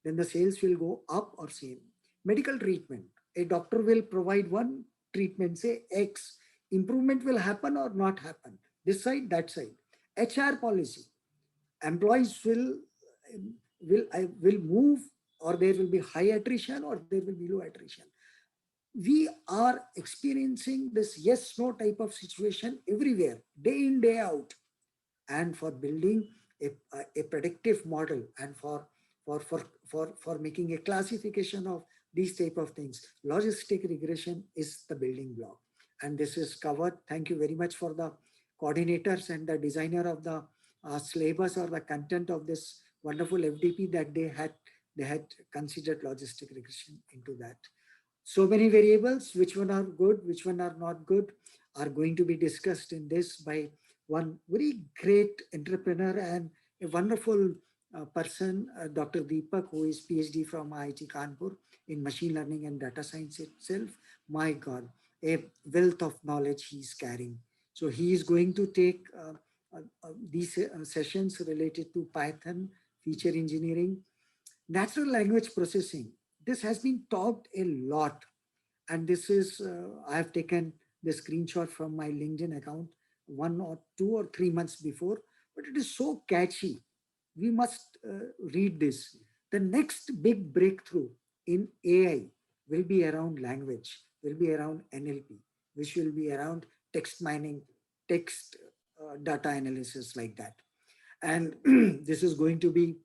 then the sales will go up or same. Medical treatment, a doctor will provide one treatment, say X, improvement will happen or not happen, this side, that side. HR policy, employees will move, or there will be high attrition or there will be low attrition. We are experiencing this yes no type of situation everywhere, day in day out. And for building a predictive model, and for making a classification of these type of things, logistic regression is the building block. And this is covered. Thank you very much for the coordinators and the designer of the syllabus or the content of this wonderful FDP, that they had considered logistic regression into that. So many variables, which one are good, which one are not good, are going to be discussed in this by one very great entrepreneur and a wonderful person, Dr. Deepak, who is PhD from IIT Kanpur in machine learning and data science itself. My God, a wealth of knowledge he is carrying. So he is going to take these sessions related to Python, feature engineering, natural language processing. This has been talked a lot. And this is, I have taken the screenshot from my LinkedIn account 1 or 2 or 3 months before, but it is so catchy. We must read this. The next big breakthrough in AI will be around language, will be around NLP, which will be around text mining, text data analysis like that. And this is going to be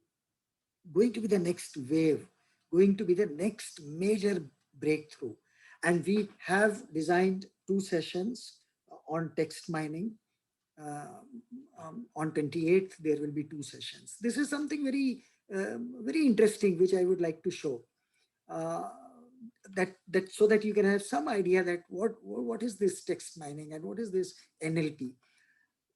the next wave, going to be the next major breakthrough. And we have designed 2 sessions on text mining. On 28th, there will be 2 sessions. This is something very, very interesting, which I would like to show. That so that you can have some idea that what is this text mining and what is this NLP.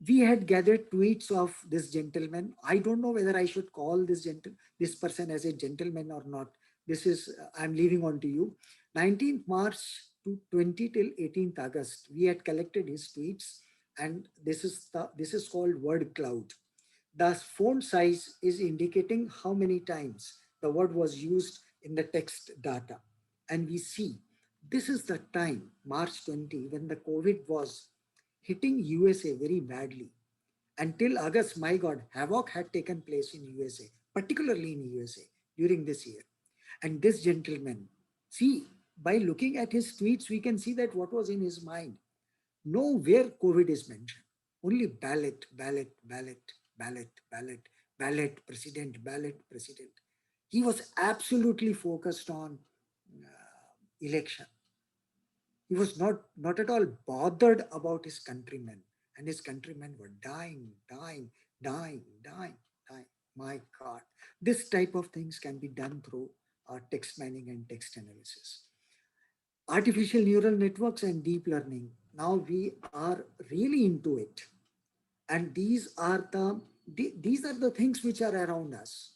We had gathered tweets of this gentleman. I don't know whether I should call this person as a gentleman or not. This is, I'm leaving on to you. 19th March to 20 till 18th August, we had collected his tweets, and this is called word cloud. The font size is indicating how many times the word was used in the text data. And we see this is the time, March 20, when the COVID was hitting USA very badly. Until August, my God, havoc had taken place in USA, particularly in USA during this year. And this gentleman, see, by looking at his tweets, we can see that what was in his mind. Nowhere COVID is mentioned. Only ballot, ballot, ballot, ballot, ballot, ballot, president, ballot, president. He was absolutely focused on election. He was not at all bothered about his countrymen, and his countrymen were dying. My God, this type of things can be done through text mining and text analysis. Artificial neural networks and deep learning. Now we are really into it, and these are the things which are around us,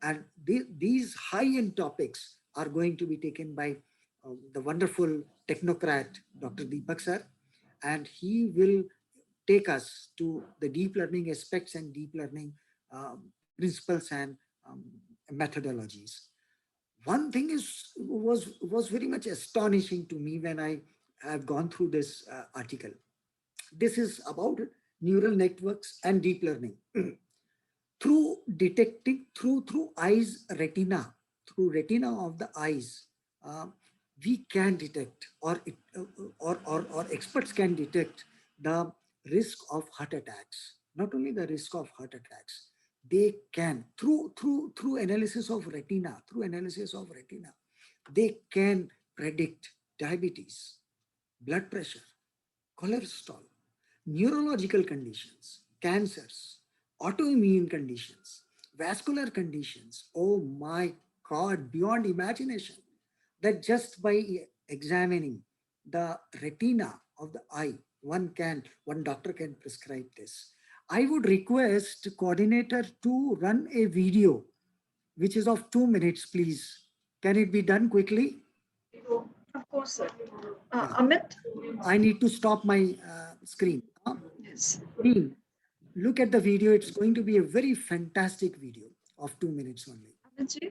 and these high-end topics are going to be taken by the wonderful technocrat, Dr. Deepak sir, and he will take us to the deep learning aspects and deep learning principles and methodologies. One thing was very much astonishing to me when I have gone through this article. This is about neural networks and deep learning. Through detecting through eyes retina, through retina of the eyes, we can detect, or experts can detect the risk of heart attacks. Not only the risk of heart attacks, they can through analysis of retina, they can predict diabetes, blood pressure, cholesterol, neurological conditions, cancers, autoimmune conditions, vascular conditions. Oh my God, beyond imagination, that just by examining the retina of the eye, one doctor can prescribe this. I would request coordinator to run a video which is of 2 minutes, please. Can it be done quickly? Of course, sir. Yeah. Amit? I need to stop my screen. Yes. Team, look at the video. It's going to be a very fantastic video of 2 minutes only. Amitji?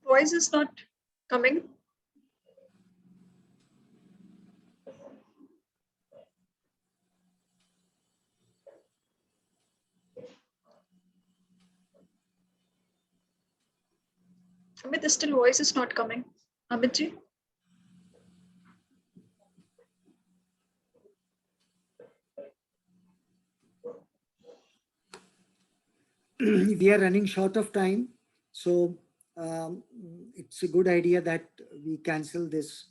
Voice is not coming. Amit, the still voice is not coming. Amitji? We are running short of time. So it's a good idea that we cancel this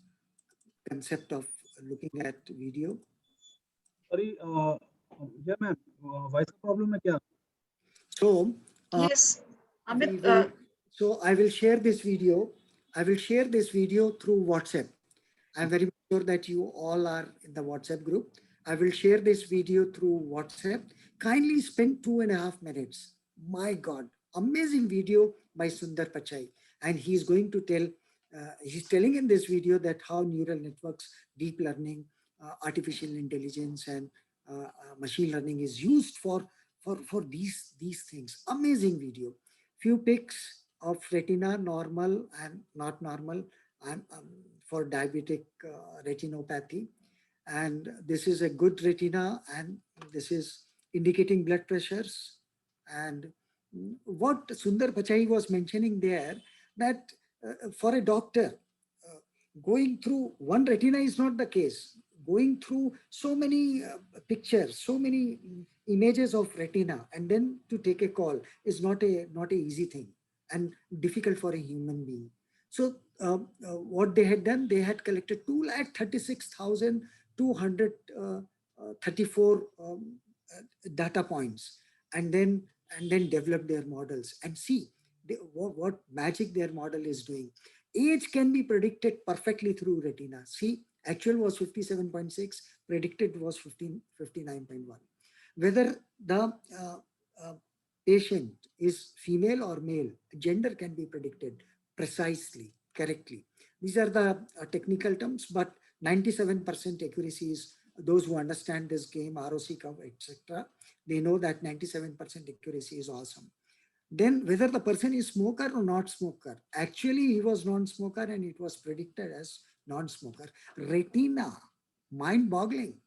concept of looking at video. Sorry, yeah, ma'am. Voice problem है क्या? So, yes, Amit. So I will share this video. I will share this video through WhatsApp. I'm very sure that you all are in the WhatsApp group. I will share this video through WhatsApp. Kindly spend 2.5 minutes. My God, amazing video by Sundar Pichai. And he's going to tell, he's telling in this video that how neural networks, deep learning, artificial intelligence, and machine learning is used for these things. Amazing video. Few pics of retina, normal and not normal, and for diabetic retinopathy. And this is a good retina, and this is indicating blood pressures. And what Sundar Pichai was mentioning there, that for a doctor, going through one retina is not the case. Going through so many pictures, so many images of retina, and then to take a call is not a easy thing and difficult for a human being. So what they had done, they had collected 236,234 data points, and then developed their models and see what magic their model is doing. Age can be predicted perfectly through retina. See, actual was 57.6, predicted was 59.1. Whether the patient is female or male, gender can be predicted precisely, correctly. These are the technical terms, but 97% accuracy is, those who understand this game, ROC curve, etc., they know that 97% accuracy is awesome. Then whether the person is smoker or not smoker, actually he was non-smoker and it was predicted as non-smoker. Retina, mind-boggling.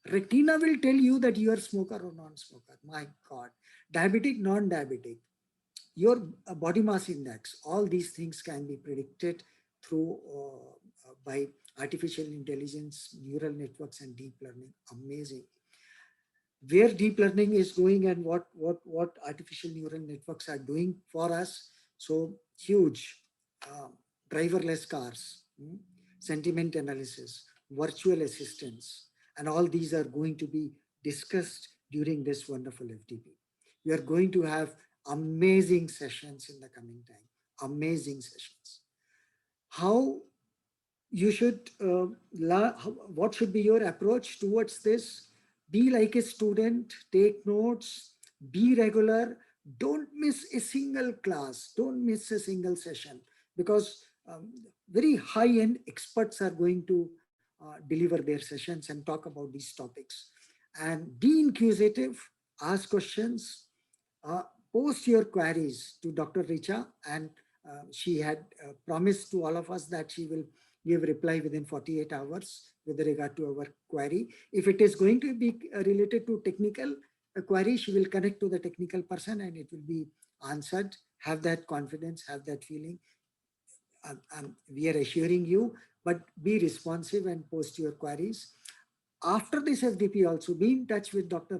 Retina will tell you that you are smoker or non-smoker. My God. Diabetic, non-diabetic. Your body mass index, all these things can be predicted through by artificial intelligence, neural networks, and deep learning. Amazing. Where deep learning is going and what artificial neural networks are doing for us. So huge. Driverless cars, sentiment analysis, virtual assistants, and all these are going to be discussed during this wonderful FDP. We are going to have amazing sessions in the coming time. Amazing sessions. How you should, what should be your approach towards this? Be like a student, take notes, be regular, don't miss a single class, don't miss a single session, because very high-end experts are going to deliver their sessions and talk about these topics. And be inquisitive, ask questions, post your queries to Dr. Richa, and she had promised to all of us that she will give reply within 48 hours with regard to our query. If it is going to be related to technical query, she will connect to the technical person and it will be answered. Have that confidence, have that feeling. We are assuring you, but be responsive and post your queries. After this FDP also, be in touch with Dr.